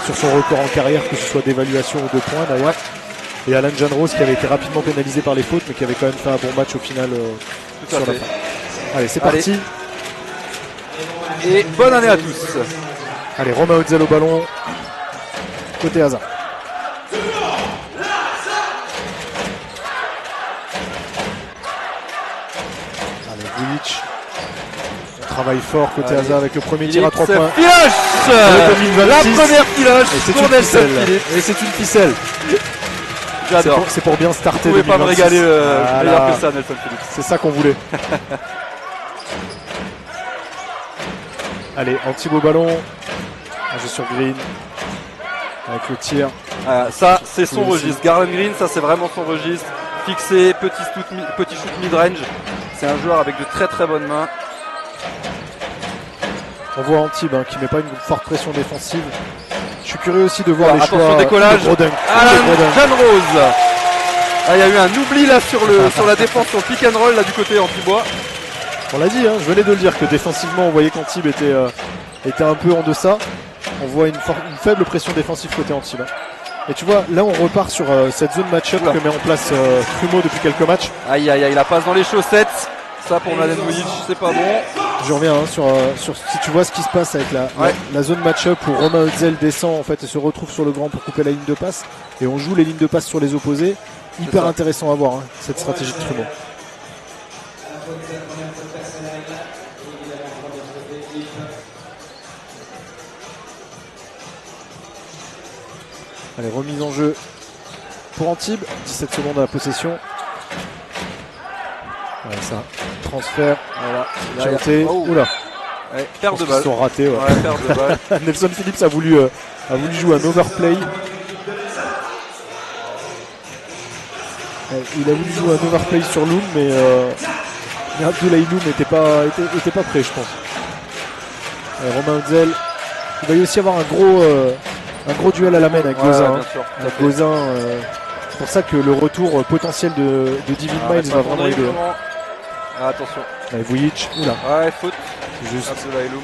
sur son record en carrière, que ce soit d'évaluation ou de points d'ailleurs. Et Alan Jan Rose qui avait été rapidement pénalisé par les fautes, mais qui avait quand même fait un bon match au final sur la fin. Allez, c'est parti. Et bonne année à tous. Allez, Romain Hotzel au ballon. Côté Asa. Allez, Vujic. On travaille fort côté Asa avec le premier tir à 3 points. La première filoche pour Nelson Phillips. Et c'est une ficelle. J'adore. C'est pour bien starter. Vous pouvez pas me régaler voilà. meilleur que ça, Nelson Phillips. C'est ça qu'on voulait. Allez, Antibes au ballon. Un jeu sur Green. Avec le tir. Ça, c'est son registre. Garland Green, ça, c'est vraiment son registre. Fixé, petit shoot mid-range. C'est un joueur avec de très très bonnes mains. On voit Antibes qui ne met pas une forte pression défensive. Je suis curieux aussi de voir les attention choix. Décollage. Alan Jan Rose. Il y a eu un oubli là sur la défense, sur le pick and roll là du côté Antibois. On l'a dit, je venais de le dire, que défensivement on voyait qu'Antibes était un peu en deçà. On voit une faible pression défensive côté Antibes. Et tu vois, là on repart sur cette zone match-up que met en place Trumeau depuis quelques matchs. Aïe aïe aïe, la passe dans les chaussettes. Ça pour Mladen Vujic, c'est pas bon. Je reviens sur si tu vois ce qui se passe avec la zone match-up où Romain Hotzel descend en fait et se retrouve sur le grand pour couper la ligne de passe. Et on joue les lignes de passe sur les opposés. Hyper intéressant à voir cette stratégie de Trumeau. Allez, remise en jeu pour Antibes. 17 secondes à la possession. Ouais, ça. Transfert. Voilà. Chanté. Oula. Ouais, paire de balles. Ils sont ratés. Ouais. Paire de balles. Nelson Phillips a voulu jouer un overplay. Il a voulu jouer un overplay sur Loom, mais Abdoulaye Loom n'était pas prêt, je pense. Romain Hotzel. Il va y aussi avoir un gros duel à la main avec Gozin. Gozin, c'est pour ça que le retour potentiel de David Miles va vraiment aider. Attention. Vujic, oula. Ouais, faute. Juste. Abdoulaye Loom.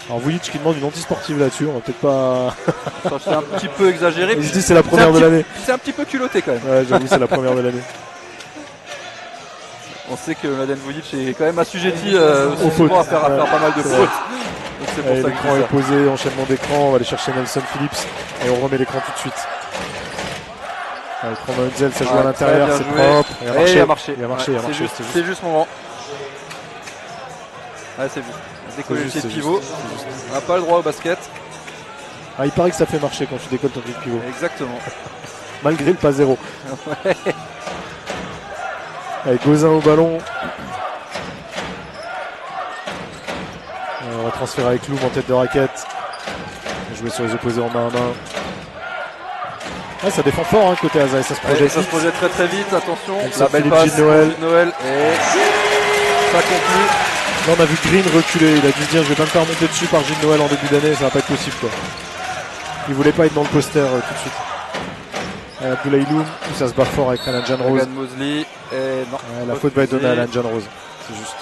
Alors Vujic qui demande une anti-sportive là-dessus, on va peut-être pas. C'est un petit peu exagéré. Il se dit c'est la première de l'année. C'est un petit peu culotté quand même. Ouais, j'avoue, c'est la première de l'année. On sait que Mladen Vujic est quand même assujetti souvent à faire pas mal de fautes. Donc c'est pour ça l'écran est posé, enchaînement d'écran, on va aller chercher Nelson Phillips et on remet l'écran tout de suite. Avec Romain Hotzel, ça joue à l'intérieur, c'est propre. Il a marché. C'est juste mon moment. Ouais, c'est vu. Décoller le pied de pivot. On n'a pas le droit au basket. Il paraît que ça fait marcher quand tu décolles ton pied de pivot. Exactement. Malgré le pas zéro. Ouais. Avec Gozin au ballon. On va transférer avec Loom en tête de raquette. Jouer sur les opposés en main à main. Ça défend fort côté Asa et ça se projette. Ça se projette très très vite, attention. La belle passe de Noël. Et ça conclut. Là on a vu Green reculer, il a dû se dire je vais pas me faire monter dessus par Gilles Noël en début d'année, ça va pas être possible quoi. Il voulait pas être dans le poster tout de suite. Abdoulaye Loom, où ça se bat fort avec Alan Jan Rose. Mosley, et non. La faute va être donnée à Alan Jan Rose, c'est juste.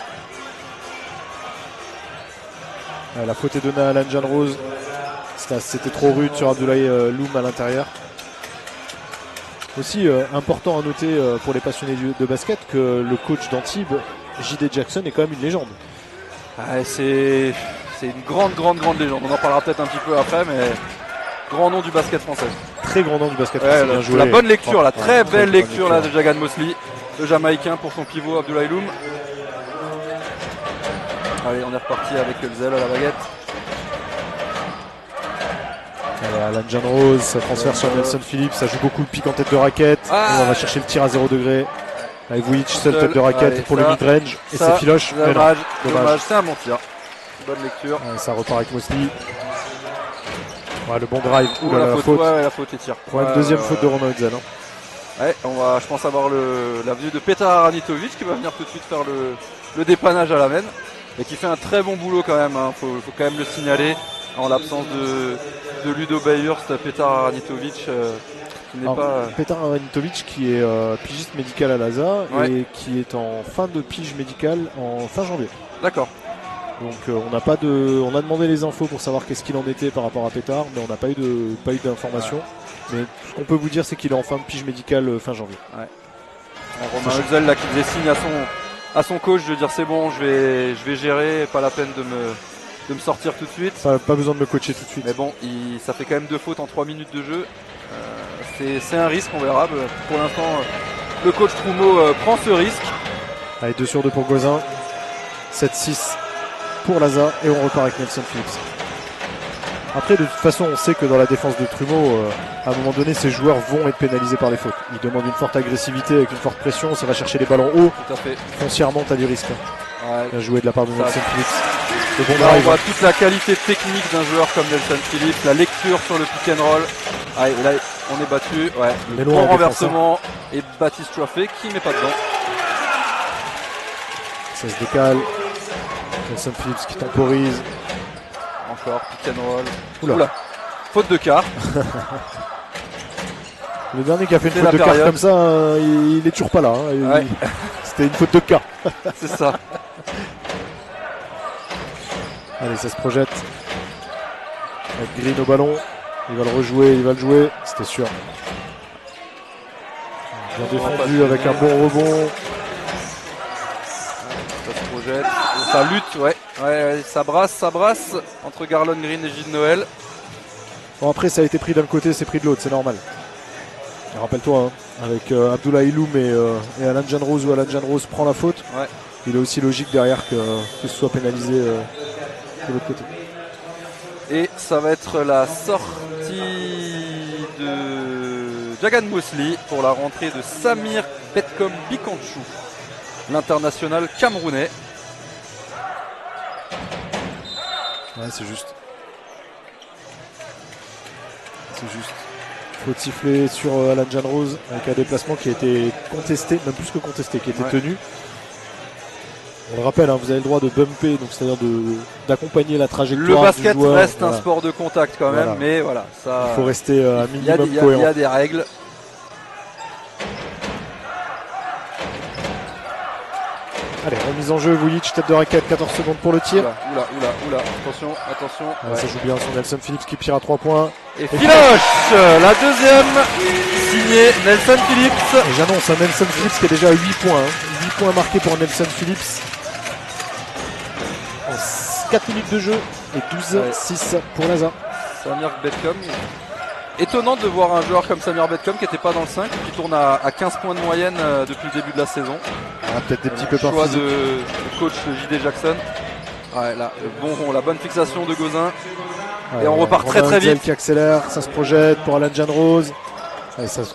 La faute est donnée à Alan Jan Rose. C'était trop rude sur Abdoulaye Loom à l'intérieur. Aussi important à noter pour les passionnés de basket que le coach d'Antibes, J.D. Jackson, est quand même une légende. C'est une grande légende. On en parlera peut-être un petit peu après, mais grand nom du basket français. Très grand nom du basket français. Bien joué. La bonne lecture, la très belle lecture là de Jagan Mosley, le Jamaïcain pour son pivot Abdoulaye Loom. Allez, on est reparti avec le zèle à la baguette. Alan Jan Rose, ça transfère sur Nelson Phillips, ça joue beaucoup de pique en tête de raquette. On va chercher le tir à 0 degré. Avec Vujic, seule tête de raquette pour le mid-range. Et c'est filoche. Dommage, c'est un bon tir. Bonne lecture. Ça repart avec Mosley. Le bon drive. La faute. La faute et tir. Deuxième faute de Romain Hotzel. On va, je pense, avoir la venue de Petar Aranitovic qui va venir tout de suite faire le dépannage à la main. Et qui fait un très bon boulot quand même. Faut quand même le signaler. En l'absence de Ludo Bayhurst, Petar Aranitovic. Petar Aranitovic qui est pigiste médical à l'ASA et qui est en fin de pige médicale en fin janvier. D'accord. Donc on a demandé les infos pour savoir qu'est-ce qu'il en était par rapport à Pétard, mais on n'a pas eu d'informations. Mais ce qu'on peut vous dire, c'est qu'il est en fin de pige médicale fin janvier. Ouais. Romain Hölzel là qui faisait signe à son coach de dire c'est bon, je vais gérer, pas la peine de me sortir tout de suite. Pas besoin de me coacher tout de suite. Mais bon, ça fait quand même 2 fautes en 3 minutes de jeu. C'est un risque, on verra. Pour l'instant, le coach Troumeau prend ce risque. Allez, 2 sur 2 pour Gauzin. 7-6 pour Laza et on repart avec Nelson Phillips. Après, de toute façon, on sait que dans la défense de Trumeau, à un moment donné, ces joueurs vont être pénalisés par les fautes. Ils demandent une forte agressivité avec une forte pression, ça va chercher les ballons hauts. Tout à fait. Foncièrement, tu as du risque. Ouais. Bien joué de la part de Nelson Phillips. Là, on voit toute la qualité technique d'un joueur comme Nelson Phillips, la lecture sur le pick and roll. Ah, et là, on est battu. Ouais. Le bon renversement et Baptiste Chouafé qui met pas dedans. Ça se décale. Nelson Phillips qui temporise. Encore pick and roll. Oula. Faute de quart. Le dernier qui a fait une faute de quart comme ça, il est toujours pas là. Hein. Ouais. C'était une faute de quart. C'est ça. Allez, ça se projette. Avec Green au ballon. Il va le rejouer, il va le jouer. C'était sûr. Bien défendu avec un bon rebond. Ça se projette. Ça lutte, ouais. Ça brasse entre Garlon Green et Gilles Noël. Bon, après, ça a été pris d'un côté, c'est pris de l'autre, c'est normal. Et rappelle-toi, hein, avec Abdullah Iloum et Alan Janrose, où Alan Janrose prend la faute, ouais. Il est aussi logique derrière que ce soit pénalisé de l'autre côté. Et ça va être la sortie de Jagan Mosley pour la rentrée de Samir Betkom Bikanchou, l'international camerounais. Ouais, c'est juste. C'est juste. Faute sifflée sur Alan Janrose avec un déplacement qui a été contesté, même plus que contesté, qui a été tenu. On le rappelle, hein, vous avez le droit de bumper, donc c'est-à-dire d'accompagner la trajectoire. Le basket du joueur, reste un sport de contact quand même, mais voilà. Ça, il faut rester un minimum cohérent. Il y a des règles. Allez, remise en jeu, Vujic, tête de raquette, 14 secondes pour le tir. Oula, attention. Ouais. Ça joue bien sur Nelson Phillips qui tire à 3 points. Et Filoche, la deuxième, signée Nelson Phillips. Et j'annonce un Nelson Phillips qui est déjà à 8 points. Hein. 8 points marqués pour Nelson Phillips. En 4 minutes de jeu et 12-6 pour Laza. Samir Betkom. Étonnant de voir un joueur comme Samir Betkom qui n'était pas dans le 5, qui tourne à 15 points de moyenne depuis le début de la saison. Peut-être des petits peu par choix de coach J.D. Jackson. Ouais, là, la bonne fixation de Gauzin. Ouais, et on repart très vite. Qui accélère, ça se projette pour Alan Janrose. Allez, ça se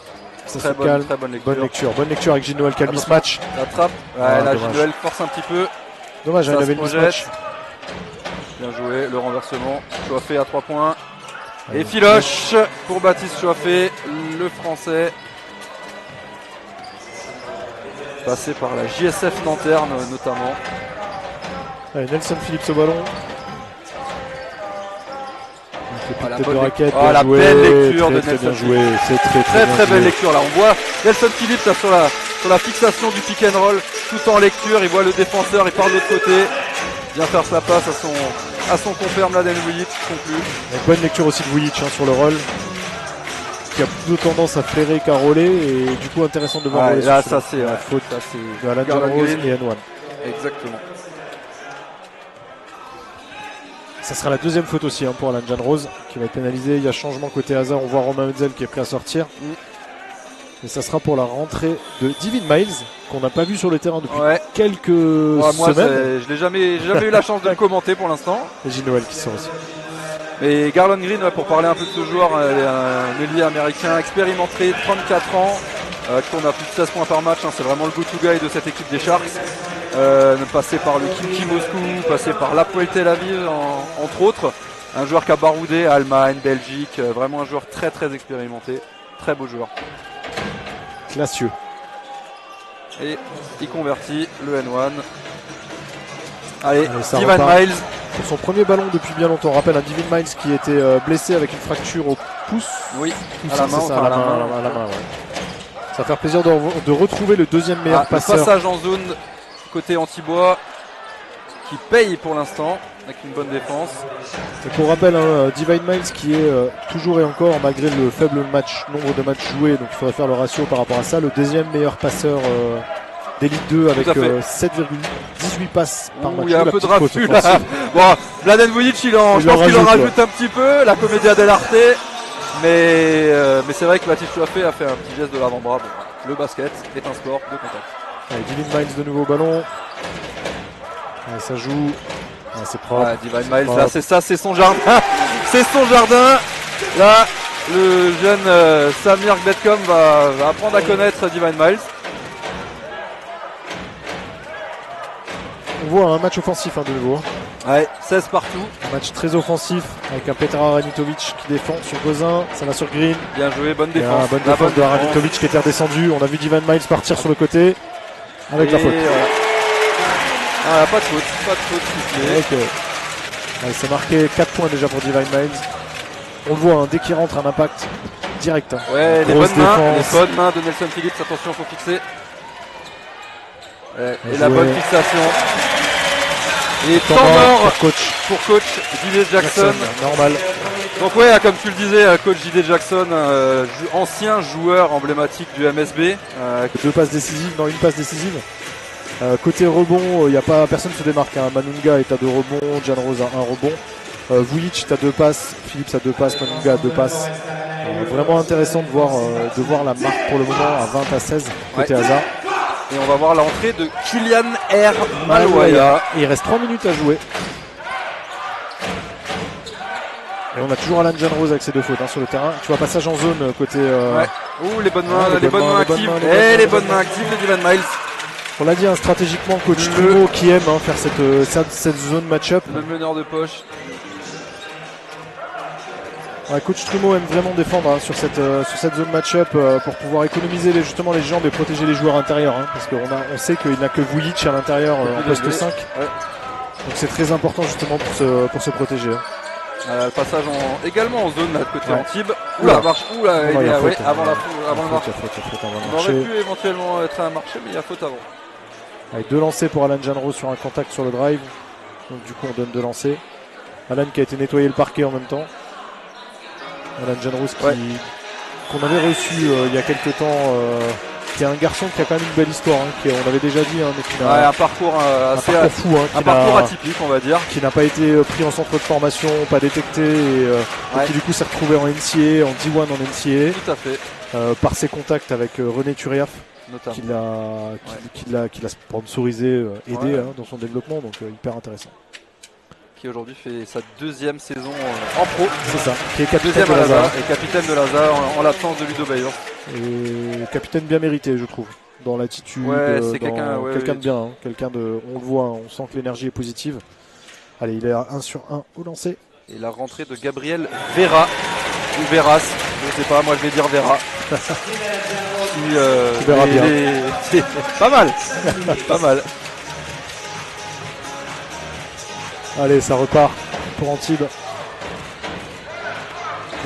calme. Très bonne lecture. Bonne lecture avec Gilles Noël qui a mis ce match. La trappe. Ouais, là, Gilles Noël force un petit peu. Dommage, il avait mis ce match. Bien joué, le renversement. Chouafé à 3 points. Et Filoche pour Baptiste Chouafé, le français. Passé par la JSF Nanterre notamment. Allez, Nelson Phillips au ballon. La belle lecture de Nelson Phillips. C'est très belle lecture là. On voit Nelson Phillips là, sur la fixation du pick and roll, tout en lecture. Il voit le défenseur, il part de l'autre côté. Vient faire sa passe à son compère Mladen Vujic qui conclut. Bonne lecture aussi de Vujic sur le roll, qui a plutôt tendance à flairer qu'à roller, et du coup intéressant de voir là ça c'est la faute de Alan Janrose et N1. Exactement. Ça sera la deuxième faute aussi pour Alan Janrose qui va être pénalisé. Il y a changement côté hasard, on voit Romain Hölzel qui est prêt à sortir. Et ça sera pour la rentrée de Devin Miles, qu'on n'a pas vu sur le terrain depuis quelques semaines. Je n'ai jamais eu la chance de le commenter pour l'instant. Et Gilles Noël qui sort aussi. Et Garlon Green, pour parler un peu de ce joueur, un ailier américain expérimenté, 34 ans, qui tourne à plus de 16 points par match. C'est vraiment le go-to-guy de cette équipe des Sharks. Passé par le Khimki Moscou, passé par l'Hapoel Tel Aviv entre autres. Un joueur qui a baroudé Allemagne, Belgique, vraiment un joueur très expérimenté. Très beau joueur. Classieux. Et il convertit le N1. Allez, Devin Miles. Pour son premier ballon depuis bien longtemps. On rappelle un Devin Miles qui était blessé avec une fracture au pouce. Oui, à la main. Ça va faire plaisir de retrouver le deuxième meilleur passeur. Le passage en zone côté Antibois qui paye pour l'instant avec une bonne défense. Et pour rappel, Divine Miles qui est toujours et encore, malgré le faible nombre de matchs joués, donc il faudrait faire le ratio par rapport à ça, le deuxième meilleur passeur d'Elite 2 avec 7,18 passes par match. Il y a un peu de raffut là. Bon, Mladen Vujic, je pense qu'il en rajoute un petit peu, la Commedia dell'arte. Mais c'est vrai que Baptiste Chouafé a fait un petit geste de l'avant-bras. Bon, le basket est un sport de contact. Allez, Divine Miles de nouveau au ballon. Allez, ça joue. Ah, c'est propre. Ouais, Divine Miles, là c'est ça, c'est son jardin. C'est son jardin. Là, le jeune Samir Gbetkom va apprendre à connaître Divine Miles. On voit un match offensif de nouveau. Ouais, 16 partout. Un match très offensif avec un Petar Aranitovic qui défend sur Gozin. Ça va sur Green. Bien joué, bonne défense. Bonne défense de Aranitovic qui était redescendu. On a vu Divine Miles partir sur le côté avec la faute. Ah, pas de faute. Allez, c'est marqué 4 points déjà pour Divine Miles. On le voit, dès qu'il rentre, un impact direct. Ouais, les bonnes mains de Nelson Phillips. Attention, faut fixer. Et la bonne fixation. Et temps mort pour coach J.D. Jackson. Normal. Donc ouais, comme tu le disais, coach J.D. Jackson, ancien joueur emblématique du MSB. Une passe décisive. Côté rebond, il n'y a pas personne se démarque. Manunga est à 2 rebonds, Jan Rose a 1 rebond. Vujic est à 2 passes, Phillips a 2 passes, Manunga a 2 passes. Vraiment intéressant de voir la marque pour le moment à 20-16 côté hasard. Et on va voir l'entrée de Kylian R. Malouaya. Il reste 3 minutes à jouer. Et on a toujours Alan Jan Rose avec ses 2 fautes sur le terrain. Tu vois, passage en zone côté. Ouais. Ouh, les bonnes mains actives. Les bonnes mains actives de Divine Miles. On l'a dit, stratégiquement, coach Trumeau qui aime faire cette zone match-up. Le meneur de poche. Ouais, coach Trumeau aime vraiment défendre sur cette zone match-up pour pouvoir économiser justement les jambes et protéger les joueurs intérieurs. Parce qu'on sait qu'il n'a que Vujic à l'intérieur en poste 5. Ouais. Donc c'est très important justement pour se protéger. Le passage également en zone là, de côté Antibes. Oula, marche. Oula, il y a faute, avant le marché. On aurait pu éventuellement être à un marché, mais il y a faute avant. Avec 2 lancers pour Alan Janro sur un contact sur le drive. Donc du coup on donne 2 lancers. Alan qui a été nettoyé le parquet en même temps. Alan Janro qu'on avait reçu il y a quelques temps. Qui est un garçon qui a quand même une belle histoire, on l'avait déjà dit, mais qui a un parcours assez fou, un parcours atypique, on va dire, qui n'a pas été pris en centre de formation, pas détecté, et qui du coup s'est retrouvé en NCAA, en D1 en NCAA. Tout à fait. Par ses contacts avec René Turiaf, notamment, qui l'a sponsorisé, aidé dans son développement, donc hyper intéressant. Qui aujourd'hui fait sa 2e saison en pro. C'est ça, qui est capitaine de Lazare. Et capitaine de Lazare en l'absence de Ludo Bayer. Et capitaine bien mérité, je trouve, dans l'attitude, c'est quelqu'un de bien, on le voit, on sent que l'énergie est positive. Allez, il est à 1 sur 1 au lancer. Et la rentrée de Gabriel Vera, ou Veras, je sais pas, moi je vais dire Vera. Tu verras bien. C'est pas mal, pas mal. Allez, ça repart pour Antibes.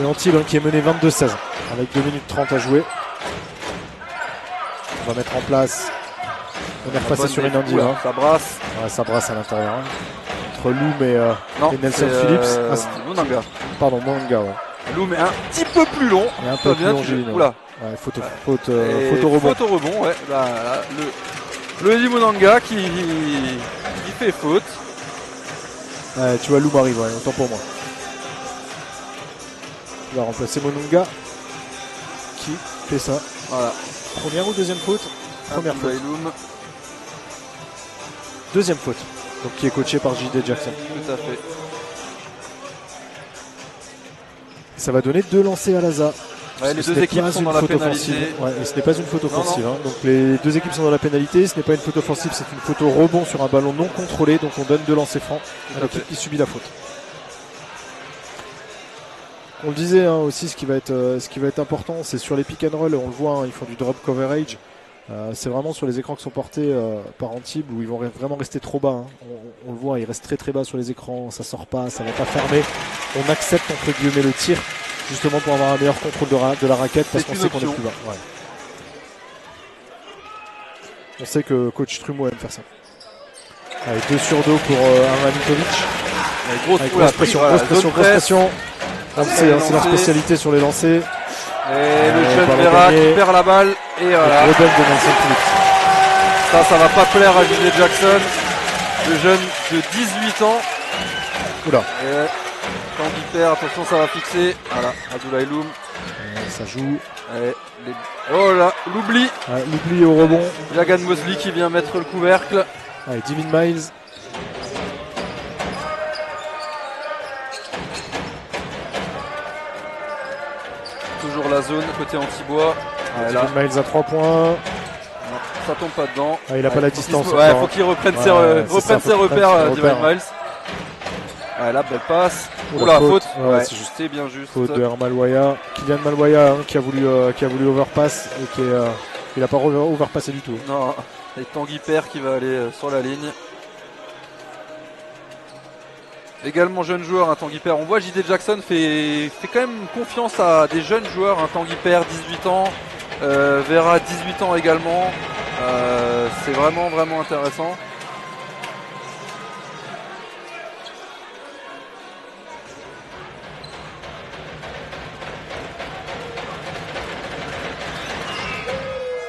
Et Antibes qui est mené 22-16 avec 2 minutes 30 à jouer. On va mettre en place. On est repassé sur une indienne. Ça brasse. Ouais, ça brasse à l'intérieur. Entre Loum et Nelson Phillips. Monanga. Pardon, Monanga, ouais. Loum est un petit peu plus long. Et un peu plus long, Oula. Ouais, faute au rebond. Faute au rebond, ouais. Là, le Monanga qui fait faute. Ouais, tu vois, Loum arrive, autant pour moi. Il va remplacer Monunga qui fait ça. Voilà. Première ou deuxième faute? Première faute. Deuxième faute. Donc qui est coaché par J.D. Jackson. Tout à fait. Ça va donner 2 lancers à Laza. Ouais, les 2 équipes sont dans la pénalité. Ouais, et ce n'est pas une faute offensive. Donc les 2 équipes sont dans la pénalité. Ce n'est pas une faute offensive, c'est une faute au rebond sur un ballon non contrôlé. Donc on donne 2 lancers francs à l'équipe qui subit la faute. On le disait aussi, ce qui va être important, c'est sur les pick and roll. On le voit, ils font du drop coverage. C'est vraiment sur les écrans qui sont portés par Antibes où ils vont vraiment rester trop bas. On le voit, ils restent très très bas sur les écrans. Ça sort pas, ça va pas fermer. On accepte entre guillemets le tir justement pour avoir un meilleur contrôle de la raquette parce qu'on sait qu'on est plus bas. Ouais. On sait que coach Trumeau aime faire ça. Allez, 2 sur 2 pour Arnautovic. Grosse pression, voilà, grosse pression. C'est leur spécialité sur les lancers. Et le jeune Vera qui perd la balle. Et voilà. Gros dunk de Nelson Phillips. Ça va pas plaire à J.J. Jackson. Le jeune de 18 ans. Oula. Tanguy perd, attention, ça va fixer. Voilà, Abdoulaye Loum. Ça joue. Oh là, l'oubli. L'oubli au rebond. Jagan Mosley qui vient mettre le couvercle. Allez, Devin Miles. Toujours la zone côté Antibois. Devin Miles à 3 points. Non, ça tombe pas dedans. Il n'a pas la distance. Il faut qu'il reprenne ses repères, Devin Miles. Là, belle passe. Oula, faute. C'est bien juste. Faute de Malwaya. Kylian Malwaya qui a voulu overpass et qui il n'a pas overpassé du tout. Non, et Tanguy perd qui va aller sur la ligne. Également jeune joueur, Tanguy perd. On voit J.D. Jackson fait quand même confiance à des jeunes joueurs. Tanguy perd 18 ans. Vera 18 ans également. C'est vraiment intéressant.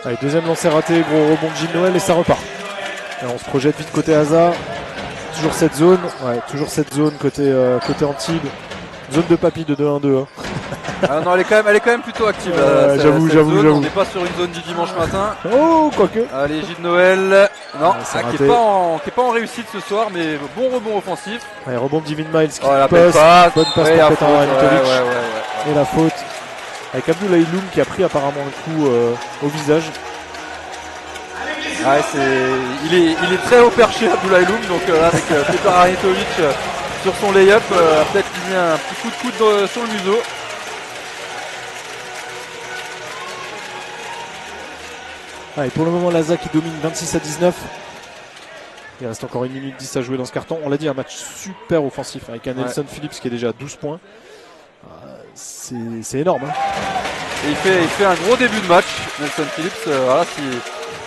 Allez, deuxième lancer raté, gros rebond de Gilles Noël et ça repart. Alors on se projette vite côté Asa. Toujours cette zone, côté Antibes. Zone de papy de 2-1-2. Ah non, elle est quand même plutôt active. J'avoue. On n'est pas sur une zone du dimanche matin. Oh, quoique. Allez, Gilles Noël. Non, qui n'est pas en réussite ce soir, mais bon rebond offensif. Allez, rebond de Devin Miles qui passe. Bonne passe pour Petar Arnautovic. Ouais. Et la faute. Avec Abdoulaye Loum qui a pris apparemment un coup au visage. Il est très haut perché Abdoulaye Loum, donc avec Petar Arnautovic sur son lay-up, peut-être qu'il met un petit coup de coude sur le museau. Allez, pour le moment Laza qui domine 26-19. Il reste encore 1 minute 10 à jouer dans ce carton. On l'a dit, un match super offensif avec un Nelson Phillips qui est déjà à 12 points. C'est énorme. Et il fait un gros début de match, Nelson Phillips.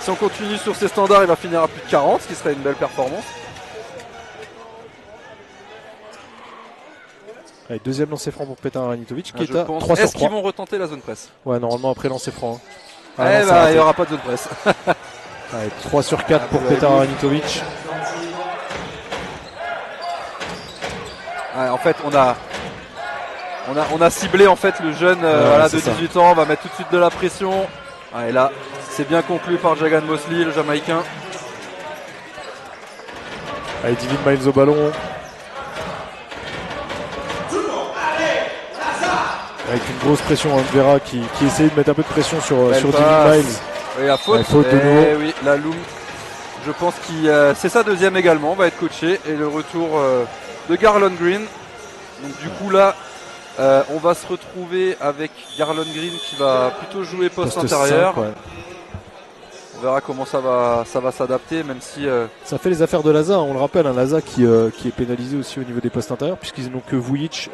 Si on continue sur ses standards, il va finir à plus de 40, ce qui serait une belle performance. Allez, deuxième lancer franc pour Petar Arnautovic qui est à 3 sur 3. Est-ce qu'ils vont retenter la zone presse? Ouais, normalement après lancer franc. Il n'y aura pas de zone presse. Allez, 3 sur 4 pour Petar Arnautovic. En fait, on a ciblé en fait le jeune de 18 ans. On va mettre tout de suite de la pression. Et là, c'est bien conclu par Jagan Mosley, le Jamaïcain. Allez, Devin Miles au ballon. Avec une grosse pression, Vera qui essaye de mettre un peu de pression sur Devin Miles. Et la faute de nouveau. Oui, la Loum. Je pense que c'est sa deuxième également, va être coaché. Et le retour de Garland Green. Donc du coup là, on va se retrouver avec Garland Green qui va plutôt jouer poste intérieur. 5, on verra comment ça va s'adapter, même si... Ça fait les affaires de Laza, on le rappelle, Laza qui est pénalisé aussi au niveau des postes intérieurs, puisqu'ils n'ont que Vujic,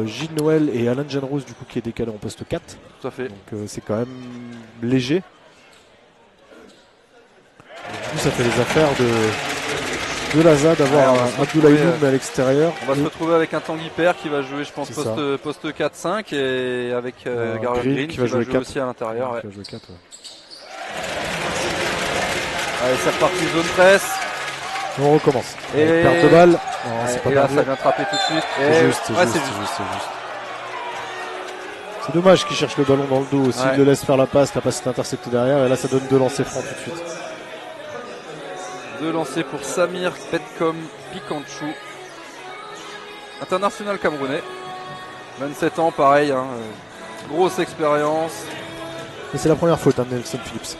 Gilles Noël et Alan Janrose du coup qui est décalé en poste 4. Tout à fait. Donc c'est quand même léger. Du coup ça fait les affaires de Laza d'avoir Abdoulaye Loum à l'extérieur. On va se retrouver avec un Tanguy Père qui va jouer, je pense, poste 4-5 et avec Garland Green qui va jouer aussi à l'intérieur. Qui va jouer 4, Allez, c'est reparti, zone presse. On recommence. Perte de balle. Non, c'est pas et là, ça vient trapper tout de suite. C'est juste. C'est dommage qu'il cherche le ballon dans le dos aussi. Il le laisse faire la passe est interceptée derrière. Et là, ça donne 2 lancers francs tout de suite. 2 lancers pour Samir Petcom Pikanchou. International camerounais. 27 ans, pareil. Grosse expérience. Et c'est la première faute de Nelson Phillips.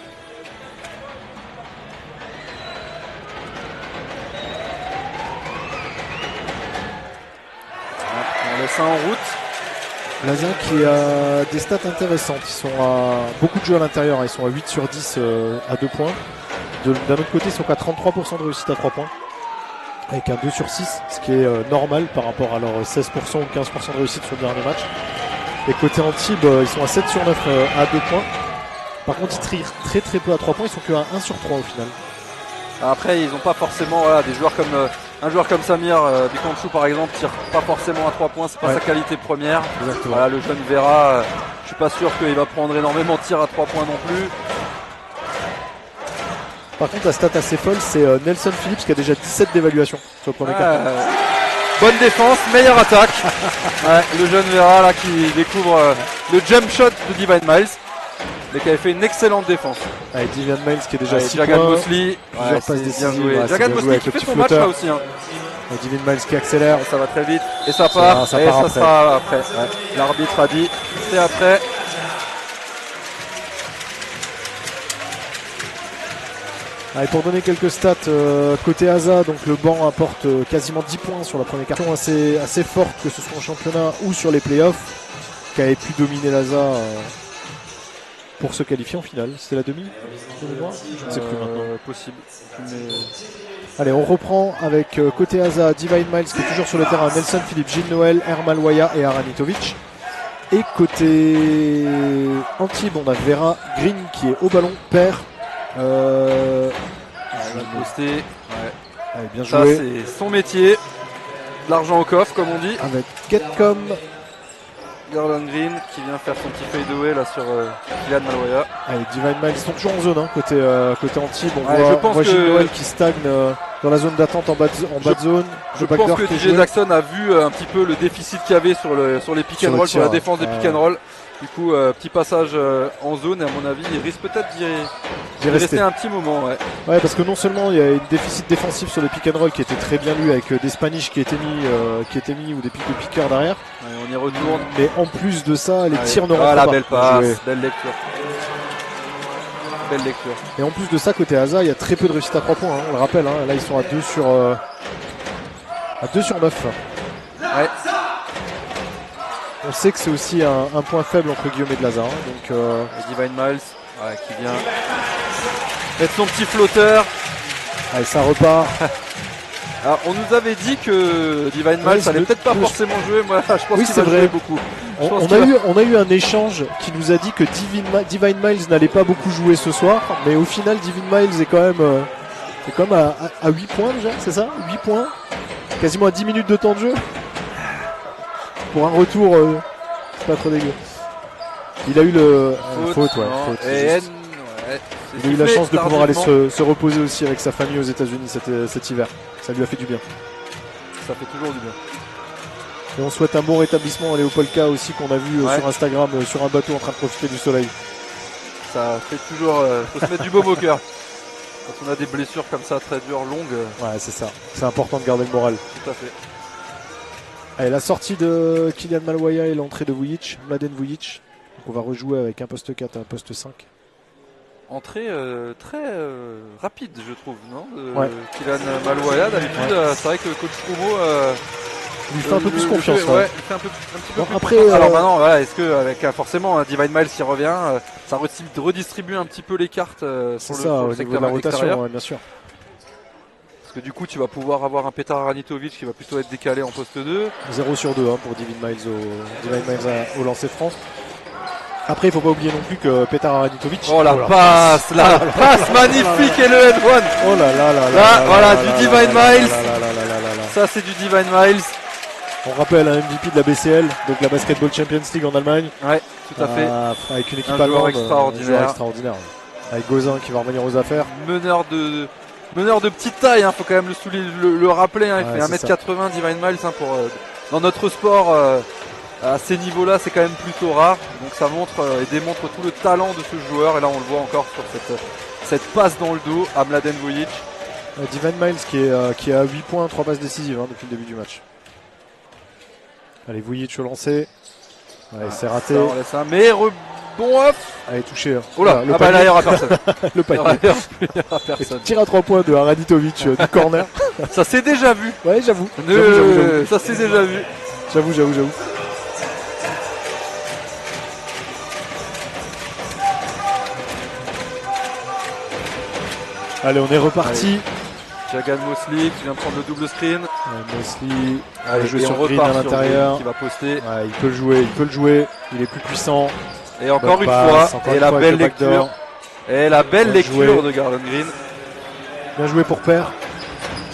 On laisse ça en route. Laza qui a des stats intéressantes. Ils sont à beaucoup de jeux à l'intérieur. Ils sont à 8 sur 10 à 2 points. D'un autre côté, ils sont à 33% de réussite à 3 points. Avec un 2 sur 6, ce qui est normal par rapport à leur 16% ou 15% de réussite sur le dernier match. Et côté Antibes, ils sont à 7 sur 9 à 2 points. Par contre, ils tirent très peu à 3 points. Ils sont que à 1 sur 3 au final. Après, ils n'ont pas forcément des joueurs comme un joueur comme Samir Bikanchou par exemple tire pas forcément à 3 points, c'est pas sa qualité première. Exactement. Voilà, le jeune Vera, je suis pas sûr qu'il va prendre énormément de tirs à 3 points non plus. Par contre, la stat assez folle, c'est Nelson Phillips qui a déjà 17 d'évaluation sur le premier carton. Bonne défense, meilleure attaque. Le jeune Vera là qui découvre le jump shot de Divine Miles, mais qui avait fait une excellente défense. Avec Divine Miles qui est déjà 6 Jagan points. Mosley, bien joué. Jagan Mosley qui fait son match là aussi. Divine Miles qui accélère. Ça va très vite et ça part. Ça et part ça après. sera après. L'arbitre a dit c'est après. Allez, pour donner quelques stats, côté ASA, donc le banc apporte quasiment 10 points sur la première carton, assez forte que ce soit en championnat ou sur les playoffs, qui avait pu dominer l'ASA pour se qualifier en finale. C'était la demi je ne sais plus maintenant. Possible. Mais... Allez, on reprend avec côté ASA, Divine Miles qui est toujours sur le terrain, Nelson Phillips, Gilles Noël, Ermal Waya et Aranitovic. Et côté Antibes, on a Vera Green qui est au ballon, père. Posté. Allez, bien Ça joué. c'est son métier. De l'argent au coffre comme on dit. Avec Getcom. Garland Green qui vient faire son petit fadeaway là sur Kylian Malwaya. Allez, Divine Miles sont toujours en zone côté Antibes. On je voit pense que Gilles Noël qui stagne dans la zone d'attente en bas de zone. Je pense que DJ Jackson a vu un petit peu le déficit qu'il y avait sur les pick and roll, sur la défense des pick and roll. Du coup, petit passage en zone et à mon avis, il risque peut-être d'y rester un petit moment. Ouais, parce que non seulement il y a une déficit défensif sur les pick and roll qui était très bien lu avec des Spanish qui étaient mis ou des pics de piqueurs derrière. On y retourne. Mais en plus de ça, les tirs ne rentrent pas. Voilà, belle passe, belle lecture. Belle lecture. Et en plus de ça, côté ASA, il y a très peu de réussite à 3 points. On le rappelle, là ils sont à 2 sur 9. Ouais. On sait que c'est aussi un point faible entre Guillaume et de Lazare. Donc, Divine Miles qui vient mettre son petit flotteur. Allez, ça repart. Alors, on nous avait dit que Divine Miles allait peut-être pas forcément jouer. Moi, je pense qu'il va jouer beaucoup. On a eu un échange qui nous a dit que Divine Miles n'allait pas beaucoup jouer ce soir. Mais au final, Divine Miles est quand même à 8 points déjà, c'est ça 8 points. Quasiment à 10 minutes de temps de jeu. Pour un retour, c'est pas trop dégueu. Il a eu le faute. Il a eu la chance de pouvoir aller se reposer aussi avec sa famille aux États-Unis cet hiver. Ça lui a fait du bien. Ça fait toujours du bien. Et on souhaite un bon rétablissement à Léopold K aussi qu'on a vu sur Instagram sur un bateau en train de profiter du soleil. Ça fait toujours. Faut se mettre du baume au cœur. Quand on a des blessures comme ça très dures, longues. Ouais, c'est ça. C'est important de garder le moral. Tout à fait. Allez, la sortie de Kylian Malwaya et l'entrée de Vujic, Mladen Vujic. Donc on va rejouer avec un poste 4 et un poste 5. Entrée très rapide, je trouve, non Kylian Malwaya, d'habitude, c'est vrai que le coach Promo lui fait un peu plus confiance. Il fait un petit peu plus après, confiance. Alors maintenant, est-ce que avec forcément Divine Miles qui revient, ça redistribue un petit peu les cartes sur le secteur de la rotation, extérieur, bien sûr. Parce que du coup, tu vas pouvoir avoir un Petar Aranitovic qui va plutôt être décalé en poste 2. 0 sur 2 pour Divine Miles au lancer franc. Après, il ne faut pas oublier non plus que Petar Aranitovic. La passe magnifique et le head-one. Oh là là là là. Voilà, du Divine Miles. Ça, c'est du Divine Miles. On rappelle un MVP de la BCL, donc la Basketball Champions League en Allemagne. Ouais, tout à fait. Avec une équipe allemande extraordinaire. Avec Gauzin qui va revenir aux affaires. Meneur de petite taille, faut quand même le rappeler. Il fait 1m80, Divine Miles. Dans notre sport, à ces niveaux-là, c'est quand même plutôt rare. Donc ça montre et démontre tout le talent de ce joueur. Et là, on le voit encore sur cette passe dans le dos à Mladen Vujic. Divine Miles qui est à 8 points, 3 passes décisives depuis le début du match. Allez, Vujic au lancer. Allez, c'est raté. On laisse un mais rebond off. Allez, touché. Oh là, là, il n'y aura personne. Le panier. Il n'y aura personne. Tir à 3 points de Aranitovic du corner. Ça s'est déjà vu. Ouais, j'avoue. Ça s'est déjà vu. J'avoue. Allez, on est reparti. Jagan Mosley qui vient prendre le double screen. Mosley va jouer sur Green à l'intérieur. Qui va poster. Ouais, il peut le jouer. Il est plus puissant. Et encore une fois, et la belle lecture. Et la belle lecture de Garland Green. Bien joué pour Per.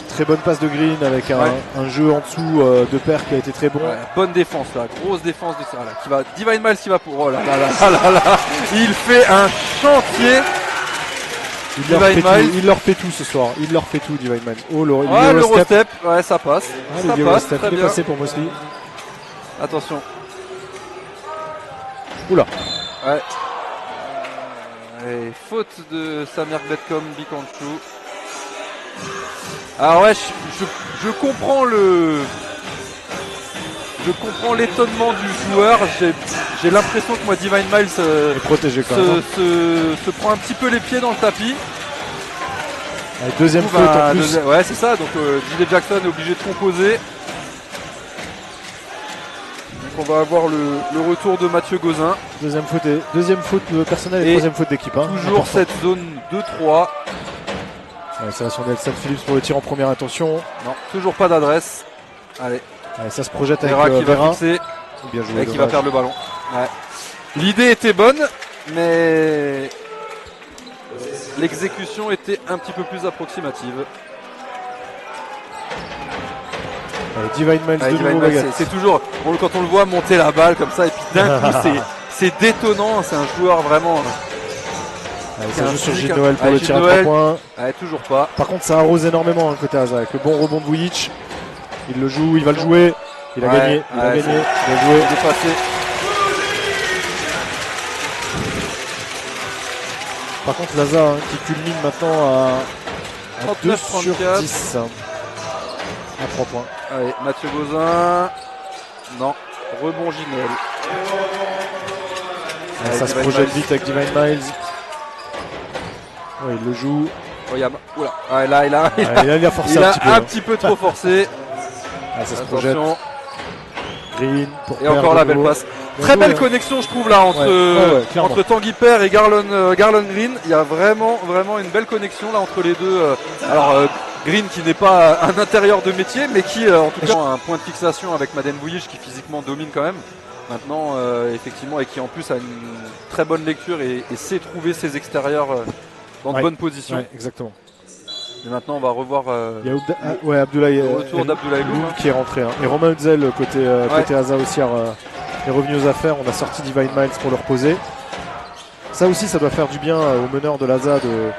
Très bonne passe de Green avec un jeu en dessous de Per qui a été très bon. Ouais, bonne défense là, grosse défense de ça là. Qui va, Divine Miles qui va pour. Oh là là là là là. Il fait un chantier. Il leur fait tout ce soir. Il leur fait tout, Divine Miles. Oh, l'Eurostep. Ouais, ça passe. Ça passe. Très il est bien. passé pour Mosley. Attention. Oula. Ouais. Et faute de Samir Betkom, Bikanchou. Alors ouais, je comprends l'étonnement du joueur. J'ai l'impression que moi Divine Miles protégé quand même. se prend un petit peu les pieds dans le tapis. Deuxième faute en plus. Ouais, c'est ça. Donc J.D. Jackson est obligé de composer. Donc on va avoir le retour de Mathieu Gauzin. Deuxième faute personnelle et troisième faute d'équipe. Toujours cette zone 2-3. Ouais, ça va sur Nelson Phillips pour le tir en première intention. Non, toujours pas d'adresse. Allez, ça se projette avec Vera qui Vera. va fixer Bien joué, et qui va perdre le ballon. Ouais. L'idée était bonne, mais l'exécution était un petit peu plus approximative. Divine Miles de nouveau baguette. C'est toujours, quand on le voit monter la balle comme ça, et puis d'un coup c'est détonnant, c'est un joueur vraiment... ça joue sur Gilles Noël pour le tir à 3 points. Toujours pas. Par contre ça arrose énormément côté Asa avec le bon rebond de Vujic. Il le joue, il va le jouer. Il a gagné, il a joué. Il est passé. Par contre Laza qui culmine maintenant à 2 sur 10. À 3 points. Allez, Mathieu Gauzin. Non, rebond Gilles Noël. Ça se projette vite avec Divine Miles. Ouais, il le joue. Oula. Ouais, là, il a forcé un petit peu trop forcé. Ça se projette. Green pour et encore la belle passe. Très belle connexion, je trouve, là, entre Tanguy Per et Garland Green. Il y a vraiment une belle connexion là entre les deux. Green qui n'est pas un intérieur de métier, mais qui en tout cas a un point de fixation avec Mladen Vujic qui physiquement domine quand même. Maintenant, effectivement, et qui en plus a une très bonne lecture et sait trouver ses extérieurs dans de bonnes positions. Ouais, exactement. Et maintenant, on va revoir il y a Abdoulaye, le retour d'Abdoulaye Loum qui est rentré. Et Romain Hutzel, côté Asa aussi, est revenu aux affaires. On a sorti Divine Miles pour le reposer. Ça aussi, ça doit faire du bien au meneur de l'Asa de